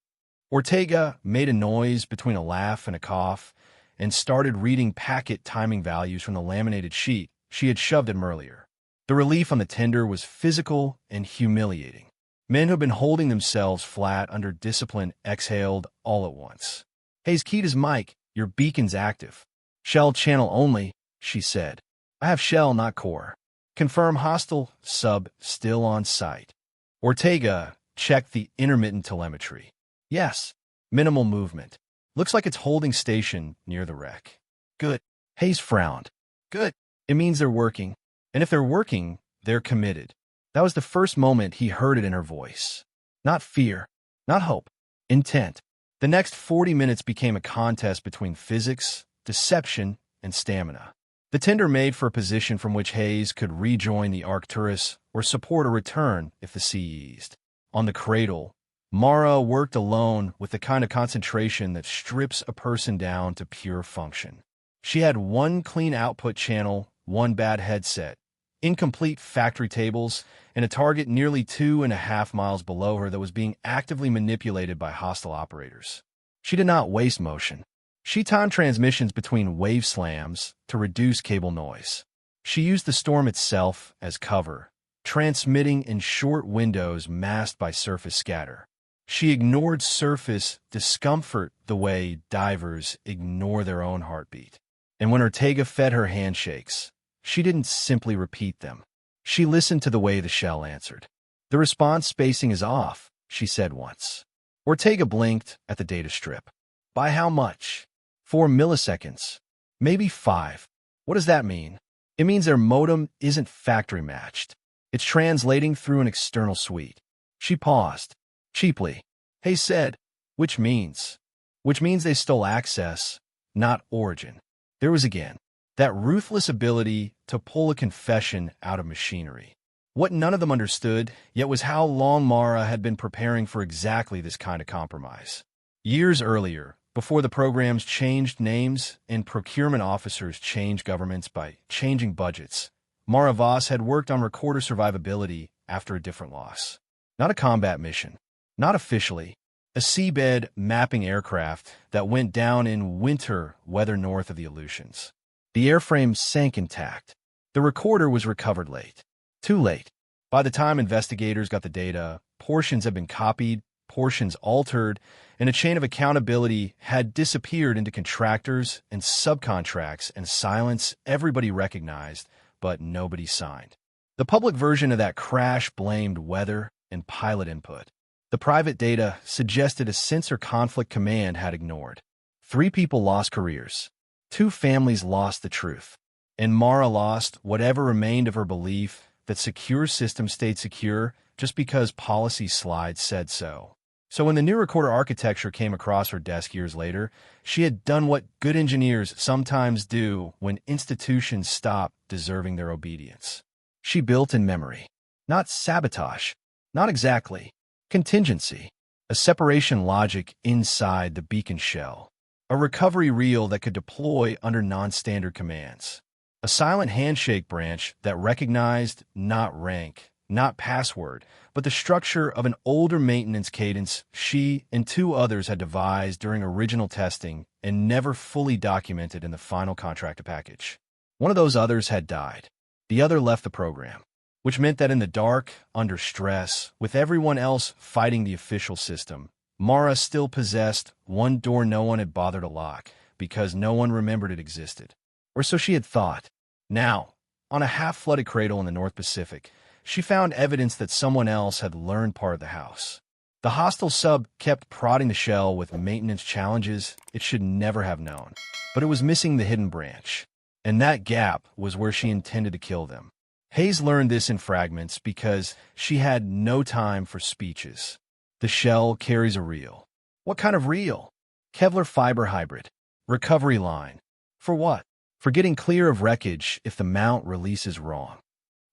Ortega made a noise between a laugh and a cough and started reading packet timing values from the laminated sheet she had shoved at him earlier. The relief on the tender was physical and humiliating. Men who had been holding themselves flat under discipline exhaled all at once. "Hayes keyed his mic. Your beacon's active." "Shell channel only," she said. "I have shell, not core." "Confirm hostile sub still on site." Ortega checked the intermittent telemetry. "Yes. Minimal movement. Looks like it's holding station near the wreck." "Good." Hayes frowned. "Good. It means they're working. And if they're working, they're committed." That was the first moment he heard it in her voice. Not fear, not hope, intent. The next 40 minutes became a contest between physics, deception, and stamina. The tender made for a position from which Hayes could rejoin the Arcturus or support a return if the sea eased. On the cradle, Mara worked alone with the kind of concentration that strips a person down to pure function. She had one clean output channel, one bad headset, incomplete factory tables, and a target nearly 2.5 miles below her that was being actively manipulated by hostile operators. She did not waste motion. She timed transmissions between wave slams to reduce cable noise. She used the storm itself as cover, transmitting in short windows masked by surface scatter. She ignored surface discomfort the way divers ignore their own heartbeat. And when Ortega fed her handshakes, she didn't simply repeat them. She listened to the way the shell answered. "The response spacing is off," she said once. Ortega blinked at the data strip. "By how much?" 4 milliseconds. Maybe 5. What does that mean? It means their modem isn't factory matched. It's translating through an external suite. She paused. Cheaply. Hayes said, which means they stole access, not origin. There was again. That ruthless ability to pull a confession out of machinery. What none of them understood, yet, was how long Mara had been preparing for exactly this kind of compromise. Years earlier, before the programs changed names and procurement officers changed governments by changing budgets, Mara Voss had worked on recorder survivability after a different loss. Not a combat mission, not officially, a seabed mapping aircraft that went down in winter weather north of the Aleutians. The airframe sank intact. The recorder was recovered late. Too late. By the time investigators got the data, portions had been copied, portions altered, and a chain of accountability had disappeared into contractors and subcontracts and silence everybody recognized, but nobody signed. The public version of that crash blamed weather and pilot input. The private data suggested a sensor conflict command had ignored. 3 people lost careers. 2 families lost the truth. And Mara lost whatever remained of her belief that secure systems stayed secure just because policy slides said so. So when the new recorder architecture came across her desk years later, she had done what good engineers sometimes do when institutions stop deserving their obedience. She built in memory. Not sabotage. Not exactly. Contingency. A separation logic inside the beacon shell. A recovery reel that could deploy under non-standard commands. A silent handshake branch that recognized not rank, not password, but the structure of an older maintenance cadence she and 2 others had devised during original testing and never fully documented in the final contractor package. One of those others had died. The other left the program, which meant that in the dark, under stress, with everyone else fighting the official system, Mara still possessed one door no one had bothered to lock because no one remembered it existed. Or so she had thought. Now, on a half-flooded cradle in the North Pacific, she found evidence that someone else had learned part of the house. The hostile sub kept prodding the shell with maintenance challenges it should never have known, but it was missing the hidden branch. And that gap was where she intended to kill them. Hayes learned this in fragments because she had no time for speeches. The shell carries a reel. What kind of reel? Kevlar fiber hybrid. Recovery line. For what? For getting clear of wreckage if the mount releases wrong.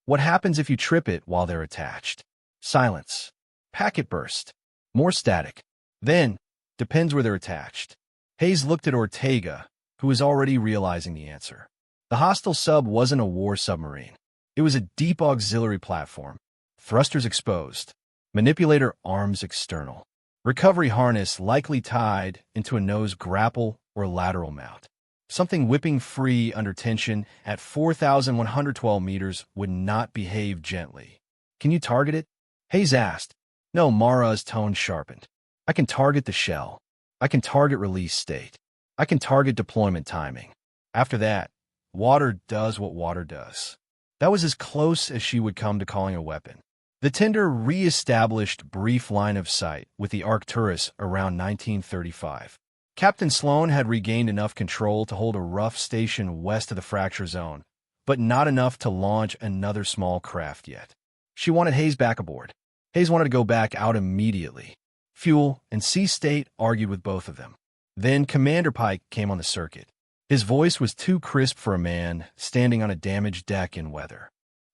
What happens if you trip it while they're attached? Silence. Packet burst. More static. Then, depends where they're attached. Hayes looked at Ortega, who was already realizing the answer. The hostile sub wasn't a war submarine. It was a deep auxiliary platform. Thrusters exposed. Manipulator arms external. Recovery harness likely tied into a nose grapple or lateral mount. Something whipping free under tension at 4,112 meters would not behave gently. Can you target it? Hayes asked. No, Mara's tone sharpened. I can target the shell. I can target release state. I can target deployment timing. After that, water does what water does. That was as close as she would come to calling a weapon. The tender re-established brief line of sight with the Arcturus around 1935. Captain Sloan had regained enough control to hold a rough station west of the fracture zone, but not enough to launch another small craft yet. She wanted Hayes back aboard. Hayes wanted to go back out immediately. Fuel and sea state argued with both of them. Then Commander Pike came on the circuit. His voice was too crisp for a man standing on a damaged deck in weather.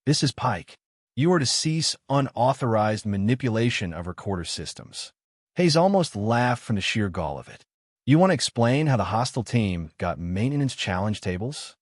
This is Pike. You are to cease unauthorized manipulation of recorder systems. Hayes almost laughed from the sheer gall of it. You want to explain how the hostile team got maintenance challenge tables?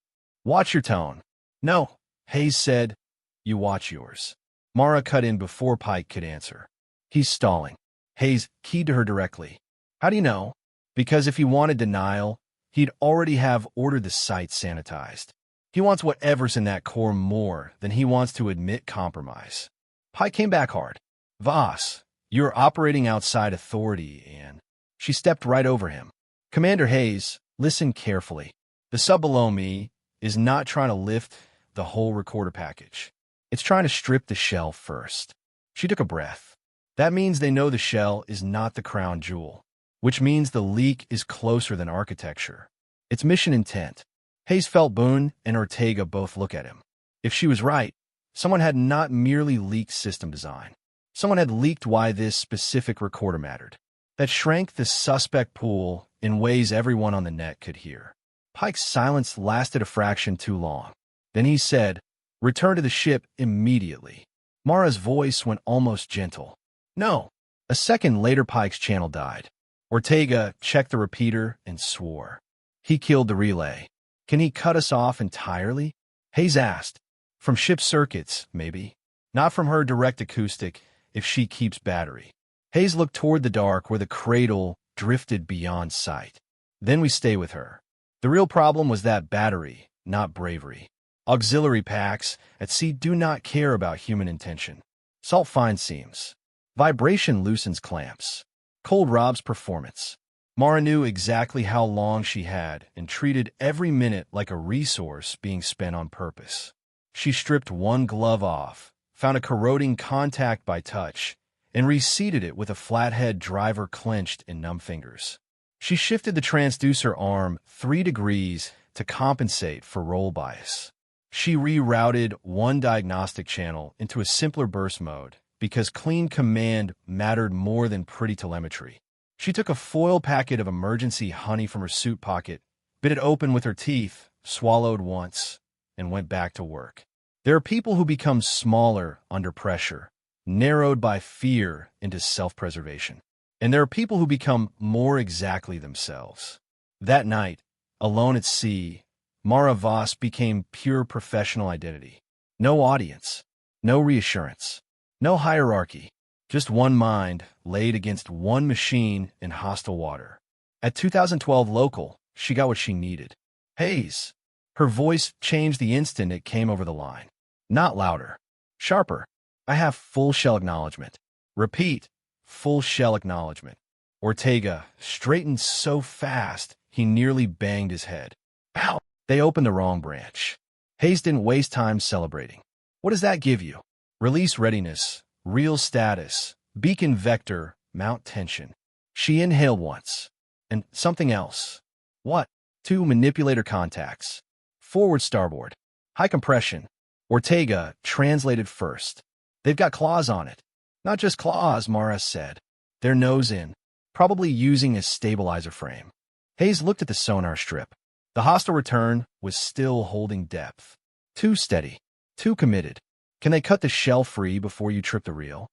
Watch your tone. No, Hayes said. You watch yours. Mara cut in before Pike could answer. He's stalling. Hayes keyed to her directly. How do you know? Because if he wanted denial, he'd already have ordered the site sanitized. He wants whatever's in that core more than he wants to admit compromise. Pike came back hard. Voss, you're operating outside authority, and... She stepped right over him. Commander Hayes, listen carefully. The sub below me is not trying to lift the whole recorder package. It's trying to strip the shell first. She took a breath. That means they know the shell is not the crown jewel, which means the leak is closer than architecture. It's mission intent. Hayes felt Boone and Ortega both look at him. If she was right, someone had not merely leaked system design. Someone had leaked why this specific recorder mattered. That shrank the suspect pool in ways everyone on the net could hear. Pike's silence lasted a fraction too long. Then he said, "Return to the ship immediately." Mara's voice went almost gentle. "No." A second later, Pike's channel died. Ortega checked the repeater and swore. "He killed the relay. Can he cut us off entirely?" Hayes asked. "From ship circuits, maybe. Not from her direct acoustic, if she keeps battery." Hayes looked toward the dark where the cradle drifted beyond sight. "Then we stay with her." The real problem was that battery, not bravery. Auxiliary packs at sea do not care about human intention. Salt finds seams. Vibration loosens clamps. Cold robs performance. Mara knew exactly how long she had and treated every minute like a resource being spent on purpose. She stripped one glove off, found a corroding contact by touch, and reseated it with a flathead driver clenched in numb fingers. She shifted the transducer arm 3 degrees to compensate for roll bias. She rerouted one diagnostic channel into a simpler burst mode because clean command mattered more than pretty telemetry. She took a foil packet of emergency honey from her suit pocket, bit it open with her teeth, swallowed once, and went back to work. There are people who become smaller under pressure, narrowed by fear into self-preservation. And there are people who become more exactly themselves. That night, alone at sea, Mara Voss became pure professional identity. No audience, no reassurance, no hierarchy, just one mind laid against one machine in hostile water. At 2012 local, she got what she needed. "Hayes." Her voice changed the instant it came over the line. Not louder, sharper. "I have full shell acknowledgement." "Repeat, full shell acknowledgement." Ortega straightened so fast he nearly banged his head. "Ow!" They opened the wrong branch. Hayes didn't waste time celebrating. "What does that give you?" "Release readiness, real status, beacon vector, mount tension." She inhaled once. "And something else." "What?" "2 manipulator contacts. Forward starboard. High compression." Ortega translated first. "They've got claws on it." "Not just claws," Mara said. "They're nose in, probably using a stabilizer frame." Hayes looked at the sonar strip. The hostile return was still holding depth. "Too steady. Too committed. Can they cut the shell free before you trip the reel?"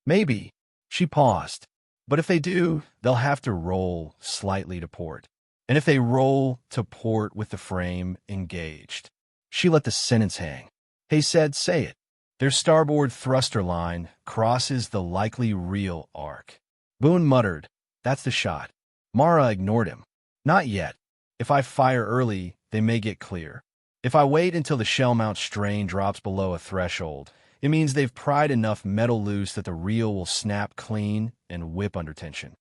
"Maybe." She paused. "But if they do, they'll have to roll slightly to port. And if they roll to port with the frame engaged." She let the sentence hang. Hayes said, "Say it." "Their starboard thruster line crosses the likely reel arc." Boone muttered, "That's the shot." Mara ignored him. "Not yet. If I fire early, they may get clear. If I wait until the shell mount strain drops below a threshold, it means they've pried enough metal loose that the reel will snap clean and whip under tension."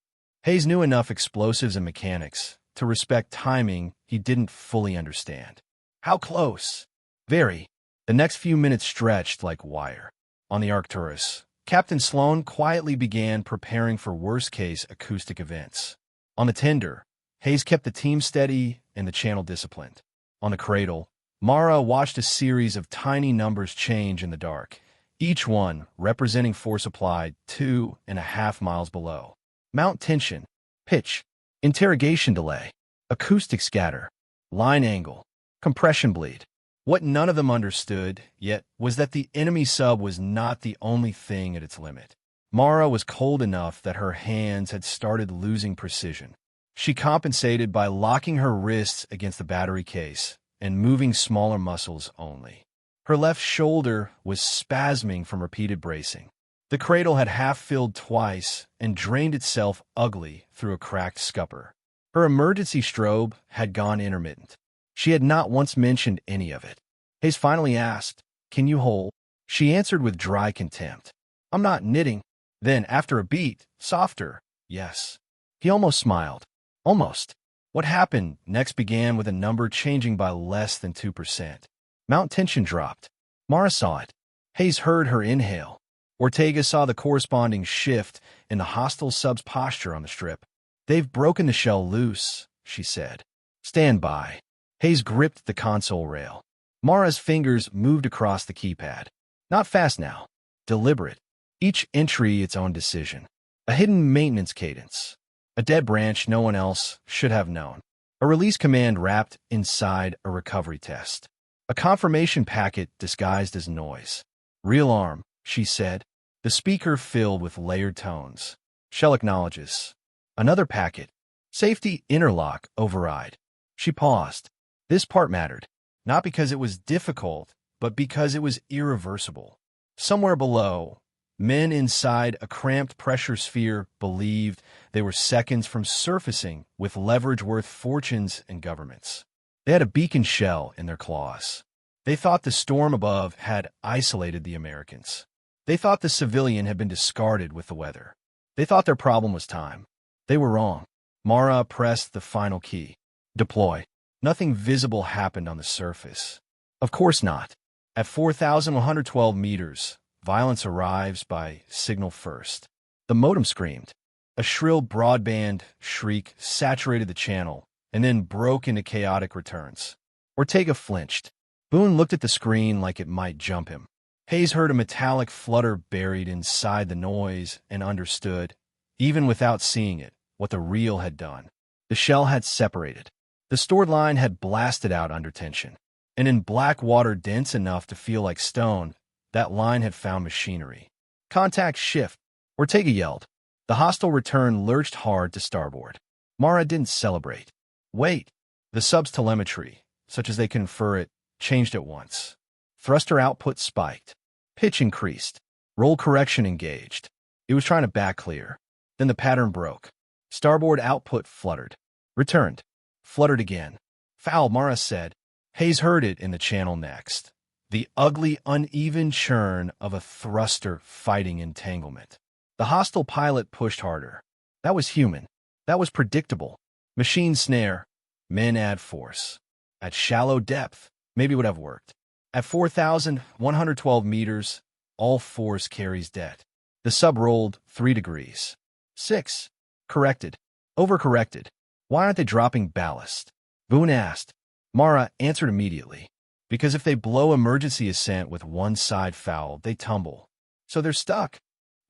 Hayes knew enough explosives and mechanics to respect timing he didn't fully understand. "How close?" "Very." The next few minutes stretched like wire. On the Arcturus, Captain Sloan quietly began preparing for worst-case acoustic events. On the tender, Hayes kept the team steady and the channel disciplined. On the cradle, Mara watched a series of tiny numbers change in the dark, each one representing force applied 2.5 miles below. Mount tension, pitch, interrogation delay, acoustic scatter, line angle, compression bleed. What none of them understood, yet, was that the enemy sub was not the only thing at its limit. Mara was cold enough that her hands had started losing precision. She compensated by locking her wrists against the battery case and moving smaller muscles only. Her left shoulder was spasming from repeated bracing. The cradle had half-filled twice and drained itself ugly through a cracked scupper. Her emergency strobe had gone intermittent. She had not once mentioned any of it. Hayes finally asked, "Can you hold?" She answered with dry contempt, "I'm not knitting." Then, after a beat, softer, "Yes." He almost smiled. Almost. What happened next began with a number changing by less than 2%. Mount tension dropped. Mara saw it. Hayes heard her inhale. Ortega saw the corresponding shift in the hostile sub's posture on the strip. "They've broken the shell loose," she said. "Stand by." Hayes gripped the console rail. Mara's fingers moved across the keypad. Not fast now. Deliberate. Each entry its own decision. A hidden maintenance cadence. A dead branch no one else should have known. A release command wrapped inside a recovery test. A confirmation packet disguised as noise. Real arm, she said. The speaker filled with layered tones. Shell acknowledges. Another packet. Safety interlock override. She paused. This part mattered, not because it was difficult, but because it was irreversible. Somewhere below, men inside a cramped pressure sphere believed they were seconds from surfacing with leverage worth fortunes and governments. They had a beacon shell in their claws. They thought the storm above had isolated the Americans. They thought the civilian had been discarded with the weather. They thought their problem was time. They were wrong. Mara pressed the final key. Deploy. Nothing visible happened on the surface. Of course not. At 4,112 meters, violence arrives by signal first. The modem screamed. A shrill broadband shriek saturated the channel and then broke into chaotic returns. Ortega flinched. Boone looked at the screen like it might jump him. Hayes heard a metallic flutter buried inside the noise and understood, even without seeing it, what the reel had done. The shell had separated. The stored line had blasted out under tension. And in black water dense enough to feel like stone, that line had found machinery. Contact shift. Ortega yelled. The hostile return lurched hard to starboard. Mara didn't celebrate. Wait. The sub's telemetry, such as they confer it, changed at once. Thruster output spiked. Pitch increased. Roll correction engaged. It was trying to back clear. Then the pattern broke. Starboard output fluttered. Returned. Fluttered again. Foul, Mara said. Hayes heard it in the channel next. The ugly, uneven churn of a thruster fighting entanglement. The hostile pilot pushed harder. That was human. That was predictable. Machine snare. Men add force. At shallow depth, maybe it would have worked. At 4,112 meters, all force carries debt. The sub rolled 3 degrees. 6. Corrected. Overcorrected. Why aren't they dropping ballast? Boone asked. Mara answered immediately. Because if they blow emergency ascent with one side foul, they tumble. So they're stuck.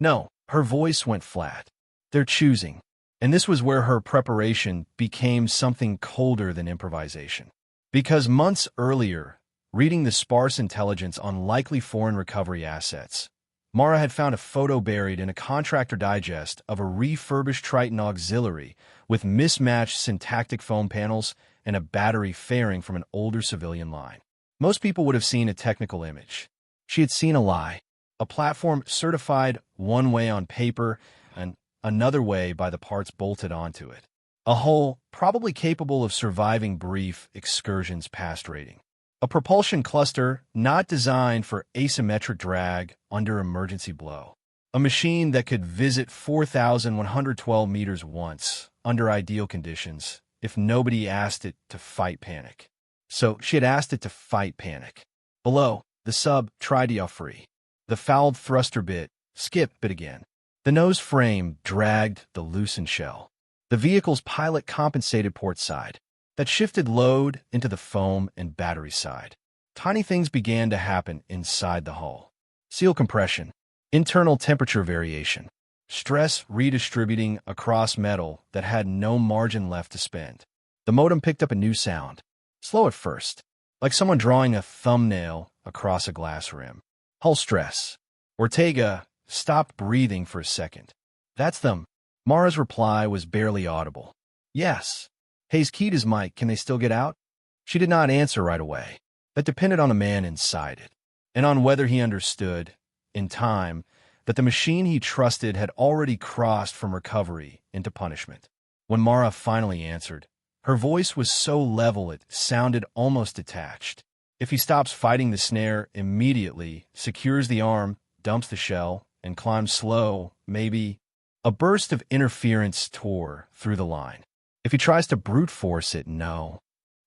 No, her voice went flat. They're choosing. And this was where her preparation became something colder than improvisation. Because months earlier, reading the sparse intelligence on likely foreign recovery assets, Mara had found a photo buried in a contractor digest of a refurbished Triton auxiliary with mismatched syntactic foam panels and a battery fairing from an older civilian line. Most people would have seen a technical image. She had seen a lie, a platform certified one way on paper and another way by the parts bolted onto it. A hull probably capable of surviving brief excursions past rating. A propulsion cluster not designed for asymmetric drag under emergency blow. A machine that could visit 4,112 meters once, under ideal conditions, if nobody asked it to fight panic. So she had asked it to fight panic. Below, the sub tried to yaw free. The fouled thruster bit skipped bit again. The nose frame dragged the loosened shell. The vehicle's pilot compensated port side. That shifted load into the foam and battery side. Tiny things began to happen inside the hull. Seal compression, internal temperature variation, stress redistributing across metal that had no margin left to spend. The modem picked up a new sound. Slow at first, like someone drawing a thumbnail across a glass rim. Hull stress. Ortega stopped breathing for a second. That's them. Mara's reply was barely audible. Yes. Hayes keyed his mic. Can they still get out? She did not answer right away. That depended on the man inside it, and on whether he understood, in time, that the machine he trusted had already crossed from recovery into punishment. When Mara finally answered, her voice was so level it sounded almost detached. If he stops fighting the snare immediately, secures the arm, dumps the shell, and climbs slow, maybe... A burst of interference tore through the line. If he tries to brute force it, no.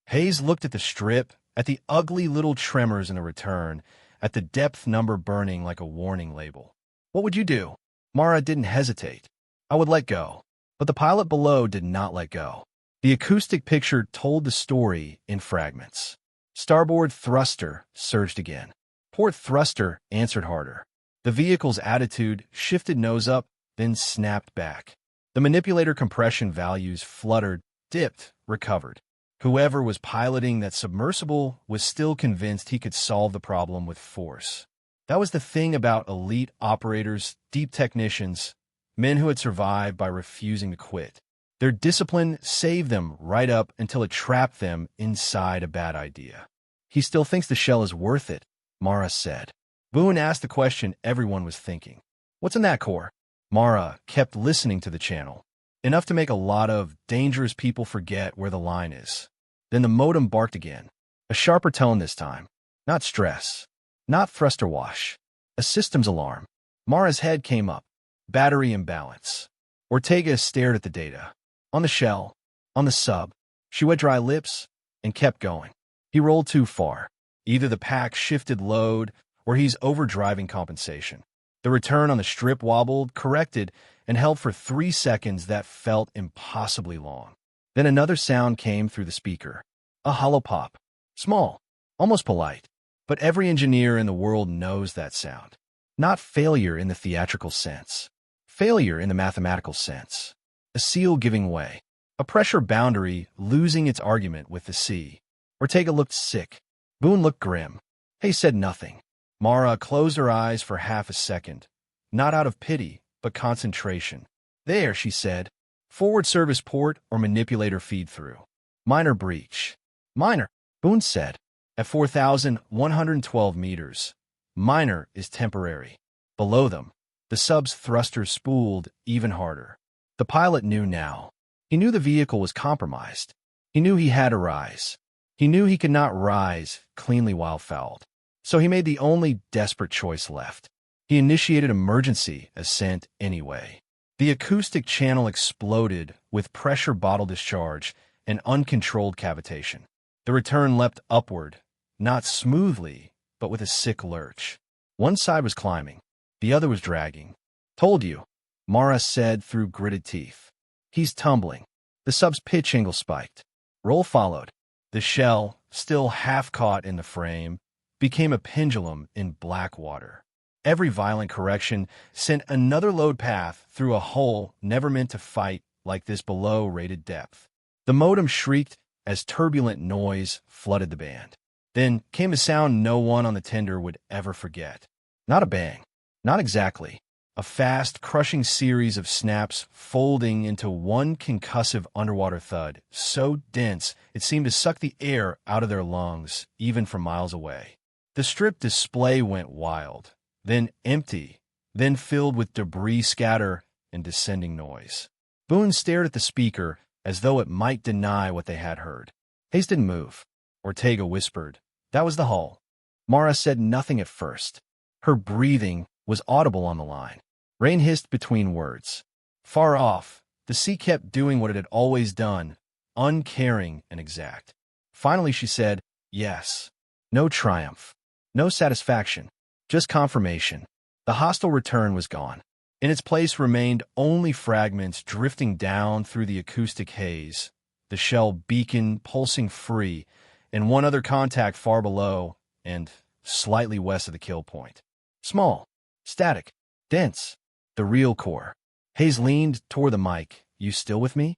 Hayes looked at the strip, at the ugly little tremors in the return, at the depth number burning like a warning label. What would you do? Mara didn't hesitate. I would let go. But the pilot below did not let go. The acoustic picture told the story in fragments. Starboard thruster surged again. Port thruster answered harder. The vehicle's attitude shifted nose up, then snapped back. The manipulator compression values fluttered, dipped, recovered. Whoever was piloting that submersible was still convinced he could solve the problem with force. That was the thing about elite operators, deep technicians, men who had survived by refusing to quit. Their discipline saved them right up until it trapped them inside a bad idea. He still thinks the shell is worth it, Mara said. Boone asked the question everyone was thinking. What's in that core? Mara kept listening to the channel, enough to make a lot of dangerous people forget where the line is. Then the modem barked again, a sharper tone this time. Not stress, not thruster wash, a systems alarm. Mara's head came up, battery imbalance. Ortega stared at the data. On the shell, on the sub. She wet dry lips and kept going. He rolled too far. Either the pack shifted load or he's overdriving compensation. The return on the strip wobbled, corrected, and held for 3 seconds that felt impossibly long. Then another sound came through the speaker. A hollow pop. Small, almost polite. But every engineer in the world knows that sound. Not failure in the theatrical sense. Failure in the mathematical sense. A seal giving way. A pressure boundary losing its argument with the sea. Ortega looked sick. Boone looked grim. Hay said nothing. Mara closed her eyes for half a second. Not out of pity, but concentration. There, she said. Forward service port or manipulator feed-through. Minor breach. Minor, Boone said. At 4,112 meters. Minor is temporary. Below them, the sub's thrusters spooled even harder. The pilot knew now. He knew the vehicle was compromised. He knew he had to rise. He knew he could not rise cleanly while fouled. So he made the only desperate choice left. He initiated emergency ascent anyway. The acoustic channel exploded with pressure bottle discharge and uncontrolled cavitation. The return leapt upward, not smoothly, but with a sick lurch. One side was climbing. The other was dragging. Told you, Mara said through gritted teeth. He's tumbling. The sub's pitch angle spiked. Roll followed. The shell, still half caught in the frame, became a pendulum in black water. Every violent correction sent another load path through a hole never meant to fight like this below rated depth. The modem shrieked as turbulent noise flooded the band. Then came a sound no one on the tender would ever forget. Not a bang. Not exactly. A fast, crushing series of snaps folding into one concussive underwater thud, so dense it seemed to suck the air out of their lungs, even from miles away. The strip display went wild, then empty, then filled with debris scatter and descending noise. Boone stared at the speaker as though it might deny what they had heard. Hayes didn't move. Ortega whispered. That was the hull. Mara said nothing at first. Her breathing was audible on the line. Rain hissed between words. Far off, the sea kept doing what it had always done, uncaring and exact. Finally she said, yes. No triumph. No satisfaction. Just confirmation. The hostile return was gone. In its place remained only fragments drifting down through the acoustic haze, the shell beacon pulsing free, and one other contact far below and slightly west of the kill point. Small, static, dense. The real core. Hayes leaned toward the mic. You still with me?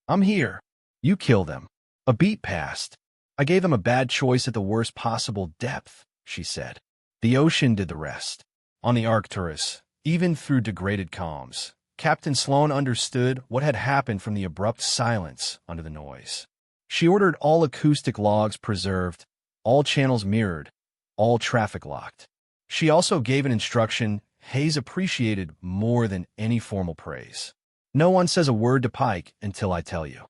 I'm here. You kill them. A beat passed. I gave them a bad choice at the worst possible depth, she said. The ocean did the rest. On the Arcturus, even through degraded comms, Captain Sloan understood what had happened from the abrupt silence under the noise. She ordered all acoustic logs preserved, all channels mirrored, all traffic locked. She also gave an instruction Hayes appreciated more than any formal praise. No one says a word to Pike until I tell you.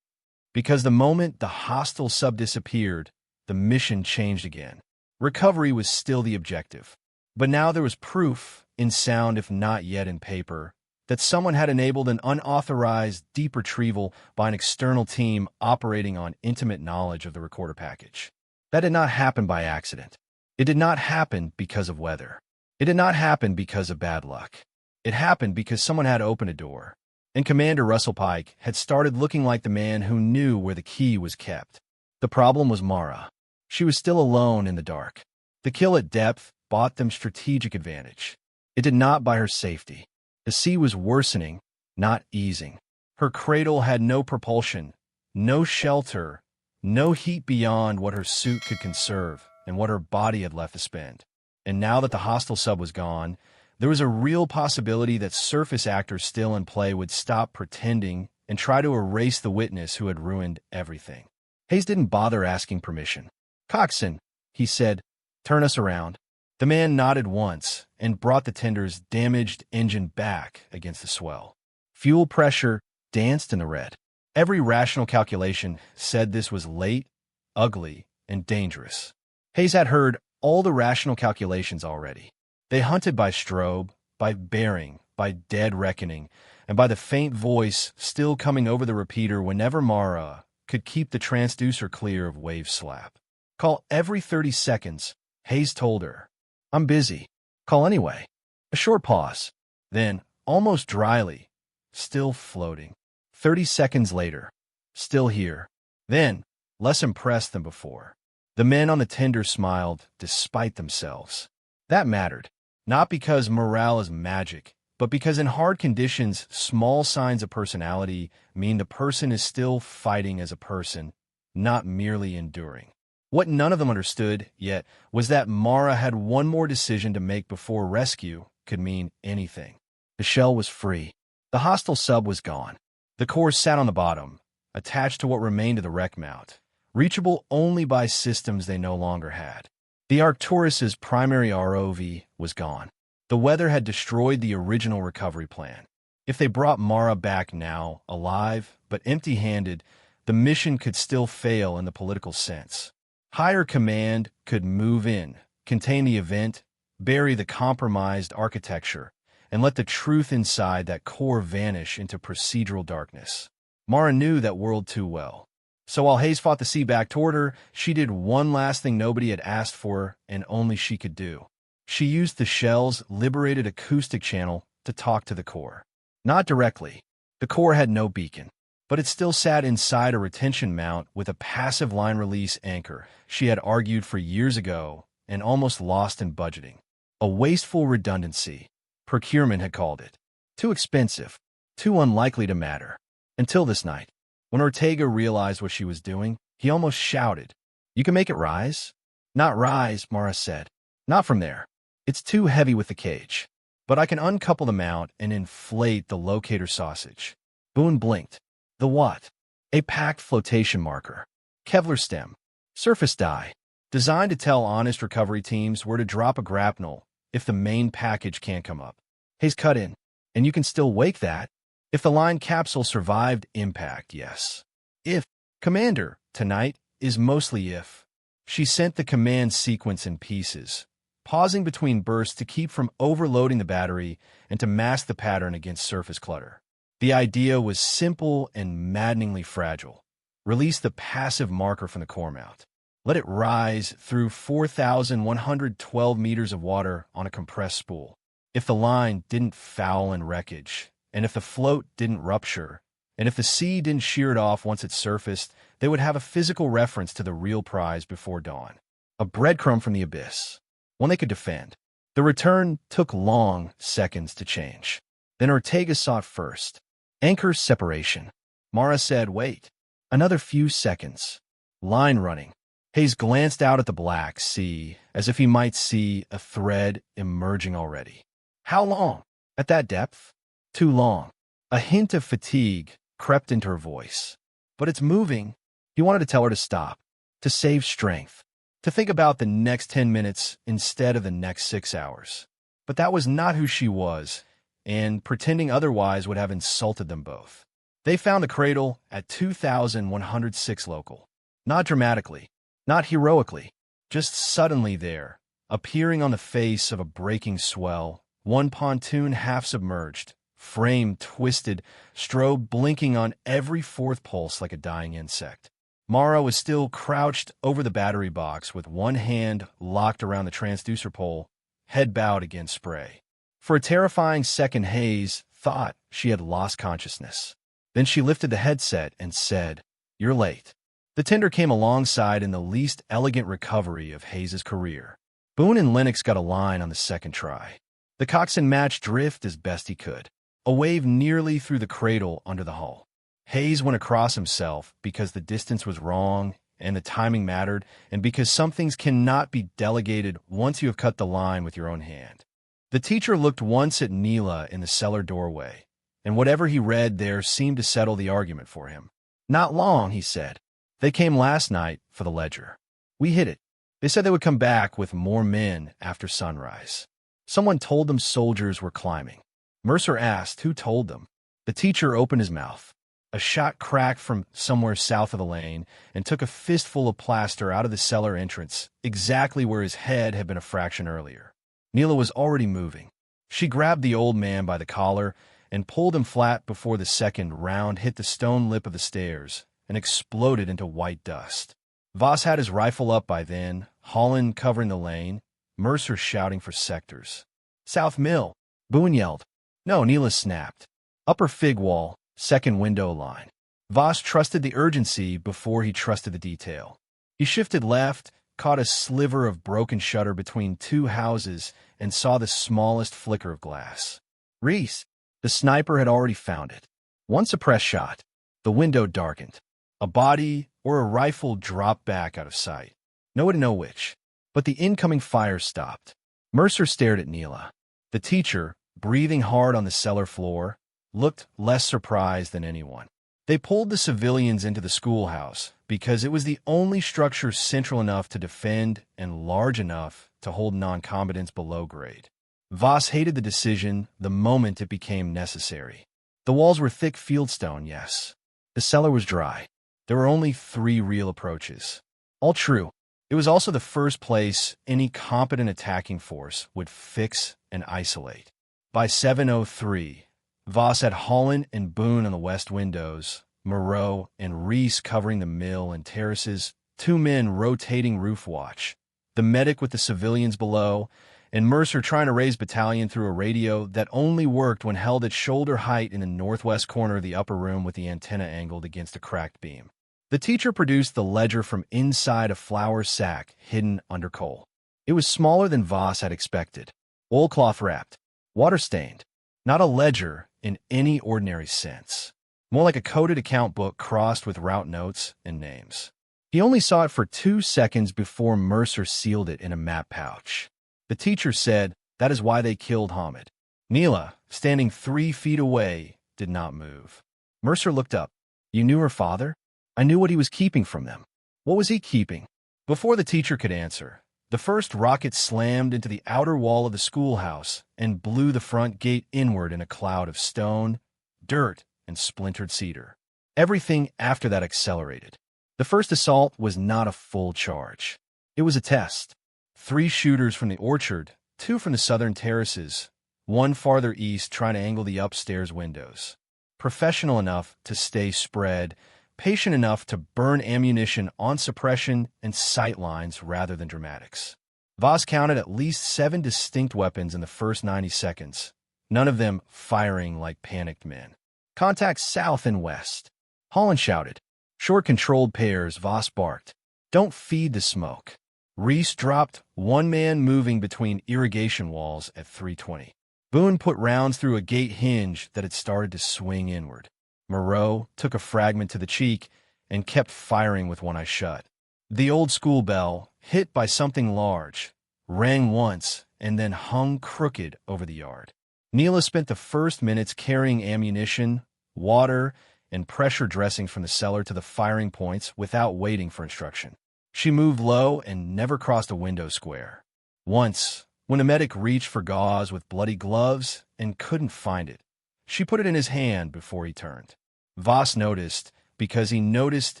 Because the moment the hostile sub disappeared, the mission changed again. Recovery was still the objective. But now there was proof, in sound if not yet in paper, that someone had enabled an unauthorized deep retrieval by an external team operating on intimate knowledge of the recorder package. That did not happen by accident. It did not happen because of weather. It did not happen because of bad luck. It happened because someone had opened a door, and Commander Russell Pike had started looking like the man who knew where the key was kept. The problem was Mara. She was still alone in the dark. The kill at depth bought them strategic advantage. It did not buy her safety. The sea was worsening, not easing. Her cradle had no propulsion, no shelter, No heat beyond what her suit could conserve and what her body had left to spend. And now that the hostile sub was gone, there was a real possibility that surface actors still in play would stop pretending and try to erase the witness who had ruined everything. Hayes didn't bother asking permission. "Coxswain," he said, "turn us around." The man nodded once and brought the tender's damaged engine back against the swell. Fuel pressure danced in the red. Every rational calculation said this was late, ugly, and dangerous. Hayes had heard all the rational calculations already. They hunted by strobe, by bearing, by dead reckoning, and by the faint voice still coming over the repeater whenever Mara could keep the transducer clear of wave slap. "Call every 30 seconds, Hayes told her. "I'm busy." "Call anyway." A short pause. Then, almost dryly, "Still floating." 30 seconds later, "Still here." Then, less impressed than before, the men on the tender smiled despite themselves. That mattered, not because morale is magic, but because in hard conditions, small signs of personality mean the person is still fighting as a person, not merely enduring. What none of them understood yet was that Mara had one more decision to make before rescue could mean anything. The shell was free. The hostile sub was gone. The core sat on the bottom, attached to what remained of the wreck mount, reachable only by systems they no longer had. The Arcturus's primary ROV was gone. The weather had destroyed the original recovery plan. If they brought Mara back now, alive but empty-handed, the mission could still fail in the political sense. Higher command could move in, contain the event, bury the compromised architecture, and let the truth inside that core vanish into procedural darkness. Mara knew that world too well. So while Hayes fought the sea back toward her, she did one last thing nobody had asked for and only she could do. She used the shell's liberated acoustic channel to talk to the core. Not directly. The core had no beacon, but it still sat inside a retention mount with a passive line release anchor she had argued for years ago and almost lost in budgeting. A wasteful redundancy, procurement had called it. Too expensive, too unlikely to matter. Until this night. When Ortega realized what she was doing, he almost shouted, "You can make it rise?" "Not rise," Mara said. "Not from there. It's too heavy with the cage. But I can uncouple the mount and inflate the locator sausage." Boone blinked. The what? A packed flotation marker. Kevlar stem. Surface dye. Designed to tell honest recovery teams where to drop a grapnel if the main package can't come up. Hayes cut in. "And you can still wake that? If the line capsule survived impact, yes. If. Commander, tonight is mostly if." She sent the command sequence in pieces, pausing between bursts to keep from overloading the battery and to mask the pattern against surface clutter. The idea was simple and maddeningly fragile. Release the passive marker from the core mount. Let it rise through 4,112 meters of water on a compressed spool. If the line didn't foul in wreckage, and if the float didn't rupture, and if the sea didn't shear it off once it surfaced, they would have a physical reference to the real prize before dawn. A breadcrumb from the abyss. One they could defend. The return took long seconds to change. Then Ortega saw it first. Anchor separation. Mara said, "Wait." Another few seconds. Line running. Hayes glanced out at the black sea as if he might see a thread emerging already. How long? At that depth? Too long. A hint of fatigue crept into her voice. "But it's moving." He wanted to tell her to stop, to save strength, to think about the next 10 minutes instead of the next 6 hours. But that was not who she was, and pretending otherwise would have insulted them both. They found the cradle at 2,106 local. Not dramatically, not heroically, just suddenly there, appearing on the face of a breaking swell, one pontoon half submerged, frame twisted, strobe blinking on every fourth pulse like a dying insect. Mara was still crouched over the battery box with one hand locked around the transducer pole, head bowed against spray. For a terrifying second, Hayes thought she had lost consciousness. Then she lifted the headset and said, "You're late." The tender came alongside in the least elegant recovery of Hayes' career. Boone and Lennox got a line on the second try. The coxswain matched drift as best he could. A wave nearly threw the cradle under the hull. Hayes went across himself because the distance was wrong and the timing mattered, and because some things cannot be delegated once you have cut the line with your own hand. The teacher looked once at Neela in the cellar doorway, and whatever he read there seemed to settle the argument for him. "Not long," he said. "They came last night for the ledger. We hid it. They said they would come back with more men after sunrise. Someone told them soldiers were climbing." Mercer asked who told them. The teacher opened his mouth. A shot cracked from somewhere south of the lane and took a fistful of plaster out of the cellar entrance, exactly where his head had been a fraction earlier. Neela was already moving. She grabbed the old man by the collar and pulled him flat before the second round hit the stone lip of the stairs and exploded into white dust. Voss had his rifle up by then, Holland covering the lane, Mercer shouting for sectors. "South Mill," Boone yelled. "No," Neela snapped. "Upper Fig Wall, second window line." Voss trusted the urgency before he trusted the detail. He shifted left, caught a sliver of broken shutter between two houses, and saw the smallest flicker of glass. Reese. The sniper had already found it. One suppressed shot. The window darkened. A body or a rifle dropped back out of sight. No way to know which. But the incoming fire stopped. Mercer stared at Neela. The teacher, breathing hard on the cellar floor, looked less surprised than anyone. They pulled the civilians into the schoolhouse because it was the only structure central enough to defend and large enough to hold non-combatants below grade. Voss hated the decision the moment it became necessary. The walls were thick fieldstone, yes. The cellar was dry. There were only 3 real approaches. All true. It was also the first place any competent attacking force would fix and isolate. By 7:03, Voss had Holland and Boone on the west windows, Moreau and Reese covering the mill and terraces, 2 men rotating roof watch, the medic with the civilians below, and Mercer trying to raise battalion through a radio that only worked when held at shoulder height in the northwest corner of the upper room with the antenna angled against a cracked beam. The teacher produced the ledger from inside a flour sack hidden under coal. It was smaller than Voss had expected, oilcloth wrapped, water-stained. Not a ledger in any ordinary sense. More like a coded account book crossed with route notes and names. He only saw it for 2 seconds before Mercer sealed it in a map pouch. The teacher said, "That is why they killed Hamid." Neela, standing 3 feet away, did not move. Mercer looked up. "You knew her father?" "I knew what he was keeping from them." "What was he keeping?" Before the teacher could answer, the first rocket slammed into the outer wall of the schoolhouse and blew the front gate inward in a cloud of stone, dirt, and splintered cedar. Everything after that accelerated. The first assault was not a full charge. It was a test. 3 shooters from the orchard, 2 from the southern terraces, 1 farther east trying to angle the upstairs windows. Professional enough to stay spread, patient enough to burn ammunition on suppression and sight lines rather than dramatics. Voss counted at least 7 distinct weapons in the first 90 seconds, none of them firing like panicked men. "Contact south and west," Holland shouted. Short controlled pairs, Voss barked. "Don't feed the smoke." Reese dropped 1 man moving between irrigation walls at 3:20. Boone put rounds through a gate hinge that had started to swing inward. Moreau took a fragment to the cheek and kept firing with one eye shut. The old school bell, hit by something large, rang once and then hung crooked over the yard. Neela spent the first minutes carrying ammunition, water, and pressure dressings from the cellar to the firing points without waiting for instruction. She moved low and never crossed a window square. Once, when a medic reached for gauze with bloody gloves and couldn't find it, she put it in his hand before he turned. Voss noticed because he noticed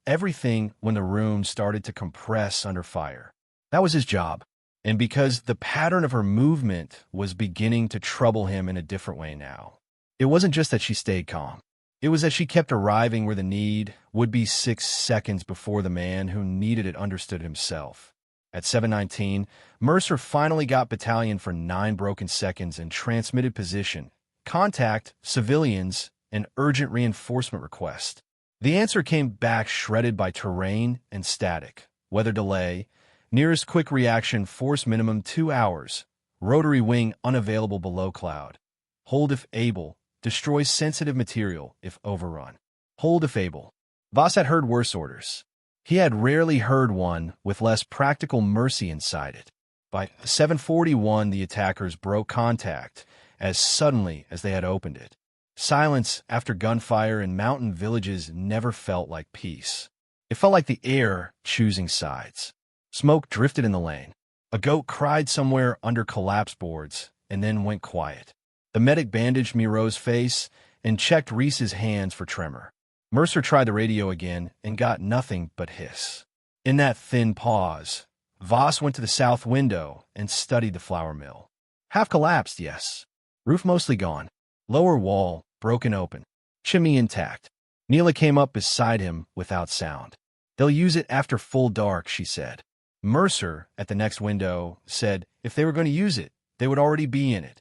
everything when the room started to compress under fire. That was his job, and because the pattern of her movement was beginning to trouble him in a different way now. It wasn't just that she stayed calm. It was that she kept arriving where the need would be 6 seconds before the man who needed it understood himself. At 7:19, Mercer finally got battalion for 9 broken seconds and transmitted position, contact, civilians, and urgent reinforcement request. The answer came back shredded by terrain and static, weather delay, nearest quick reaction force minimum 2 hours, rotary wing unavailable below cloud. Hold if able. Destroy sensitive material if overrun. Hold if able. Voss had heard worse orders. He had rarely heard one with less practical mercy inside it. By 7:41, the attackers broke contact as suddenly as they had opened it. Silence after gunfire in mountain villages never felt like peace. It felt like the air choosing sides. Smoke drifted in the lane. A goat cried somewhere under collapse boards and then went quiet. The medic bandaged Miro's face and checked Reese's hands for tremor. Mercer tried the radio again and got nothing but hiss. In that thin pause, Voss went to the south window and studied the flour mill. Half collapsed, yes. Roof mostly gone. Lower wall broken open. Chimney intact. Neela came up beside him without sound. They'll use it after full dark, she said. Mercer, at the next window, said if they were going to use it, they would already be in it.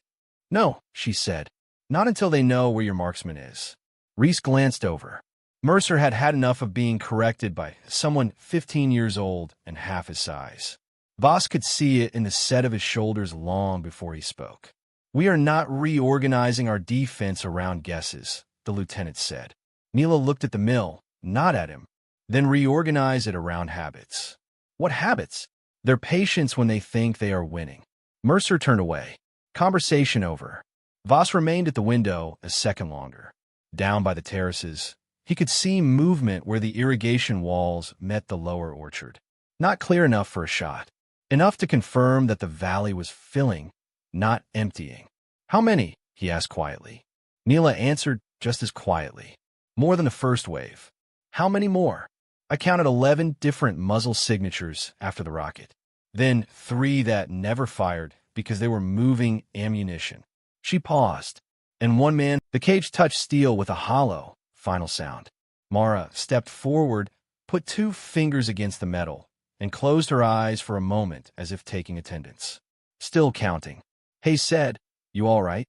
No, she said. Not until they know where your marksman is. Reese glanced over. Mercer had had enough of being corrected by someone 15 years old and half his size. Voss could see it in the set of his shoulders long before he spoke. We are not reorganizing our defense around guesses, the lieutenant said. Neela looked at the mill, not at him, then reorganize it around habits. What habits? Their patience when they think they are winning. Mercer turned away. Conversation over. Voss remained at the window a second longer. Down by the terraces, he could see movement where the irrigation walls met the lower orchard. Not clear enough for a shot. Enough to confirm that the valley was filling, not emptying. How many? He asked quietly. Neela answered just as quietly. More than the first wave. How many more? I counted 11 different muzzle signatures after the rocket. Then 3 that never fired because they were moving ammunition. She paused, and one man, the cage touched steel with a hollow, final sound. Mara stepped forward, put 2 fingers against the metal, and closed her eyes for a moment as if taking attendance. Still counting. Hayes said, "You all right?"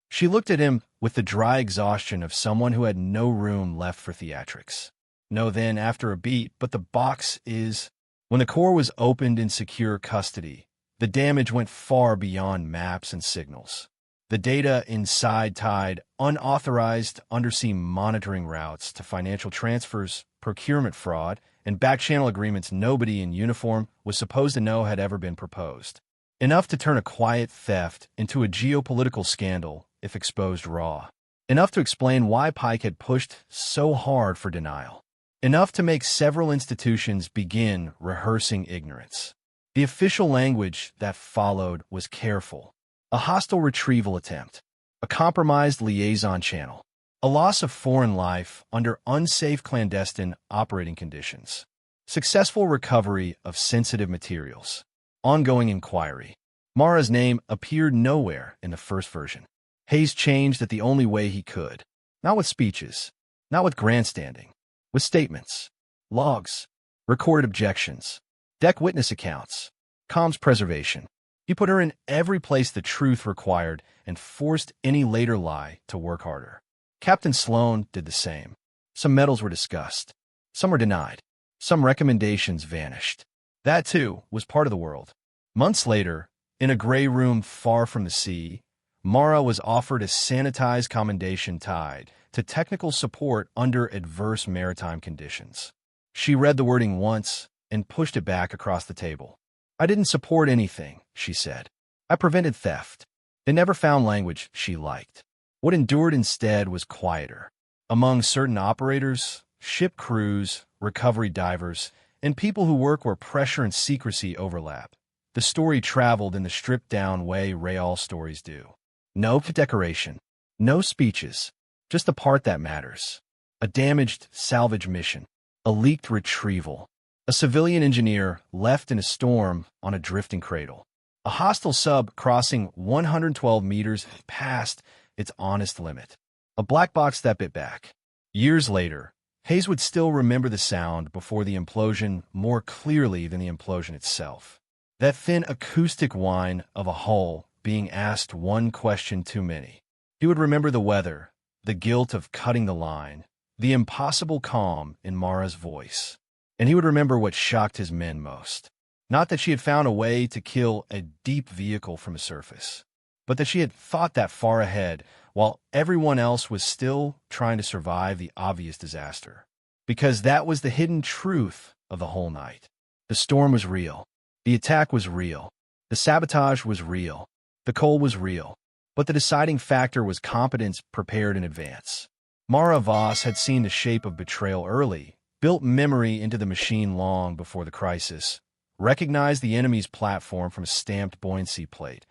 She looked at him with the dry exhaustion of someone who had no room left for theatrics. No, then, after a beat, but the box is... When the core was opened in secure custody, the damage went far beyond maps and signals. The data inside tied unauthorized undersea monitoring routes to financial transfers, procurement fraud, and back-channel agreements nobody in uniform was supposed to know had ever been proposed. Enough to turn a quiet theft into a geopolitical scandal if exposed raw. Enough to explain why Pike had pushed so hard for denial. Enough to make several institutions begin rehearsing ignorance. The official language that followed was careful. A hostile retrieval attempt. A compromised liaison channel. A loss of foreign life under unsafe clandestine operating conditions. Successful recovery of sensitive materials. Ongoing inquiry. Mara's name appeared nowhere in the first version. Hayes changed it the only way he could. Not with speeches. Not with grandstanding. With statements. Logs. Recorded objections. Deck witness accounts. Comms preservation. He put her in every place the truth required and forced any later lie to work harder. Captain Sloan did the same. Some medals were discussed. Some were denied. Some recommendations vanished. That, too, was part of the world. Months later, in a gray room far from the sea, Mara was offered a sanitized commendation tied to technical support under adverse maritime conditions. She read the wording once and pushed it back across the table. I didn't support anything, she said. I prevented theft. They never found language she liked. What endured instead was quieter. Among certain operators, ship crews, recovery divers, and people who work where pressure and secrecy overlap, the story traveled in the stripped-down way Real stories do. No decoration, no speeches, just the part that matters. A damaged salvage mission, a leaked retrieval, a civilian engineer left in a storm on a drifting cradle, a hostile sub crossing 112 meters past its honest limit, a black box that bit back. Years later, Hayes would still remember the sound before the implosion more clearly than the implosion itself. That thin acoustic whine of a hull being asked one question too many. He would remember the weather, the guilt of cutting the line, the impossible calm in Mara's voice. And he would remember what shocked his men most. Not that she had found a way to kill a deep vehicle from the surface, but that she had thought that far ahead while everyone else was still trying to survive the obvious disaster. Because that was the hidden truth of the whole night. The storm was real. The attack was real. The sabotage was real. The coal was real. But the deciding factor was competence prepared in advance. Mara Voss had seen the shape of betrayal early, built memory into the machine long before the crisis, recognized the enemy's platform from a stamped buoyancy plate,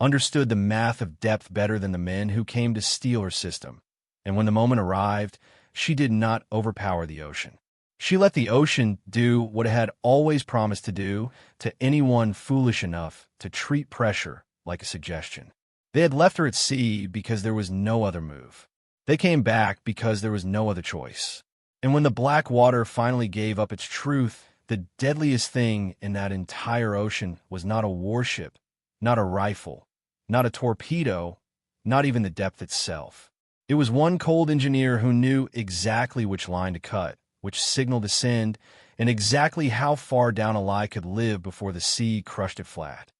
understood the math of depth better than the men who came to steal her system. And when the moment arrived, she did not overpower the ocean. She let the ocean do what it had always promised to do to anyone foolish enough to treat pressure like a suggestion. They had left her at sea because there was no other move. They came back because there was no other choice. And when the black water finally gave up its truth, the deadliest thing in that entire ocean was not a warship, not a rifle, not a torpedo, not even the depth itself. It was one cold engineer who knew exactly which line to cut, which signal to send, and exactly how far down a lie could live before the sea crushed it flat.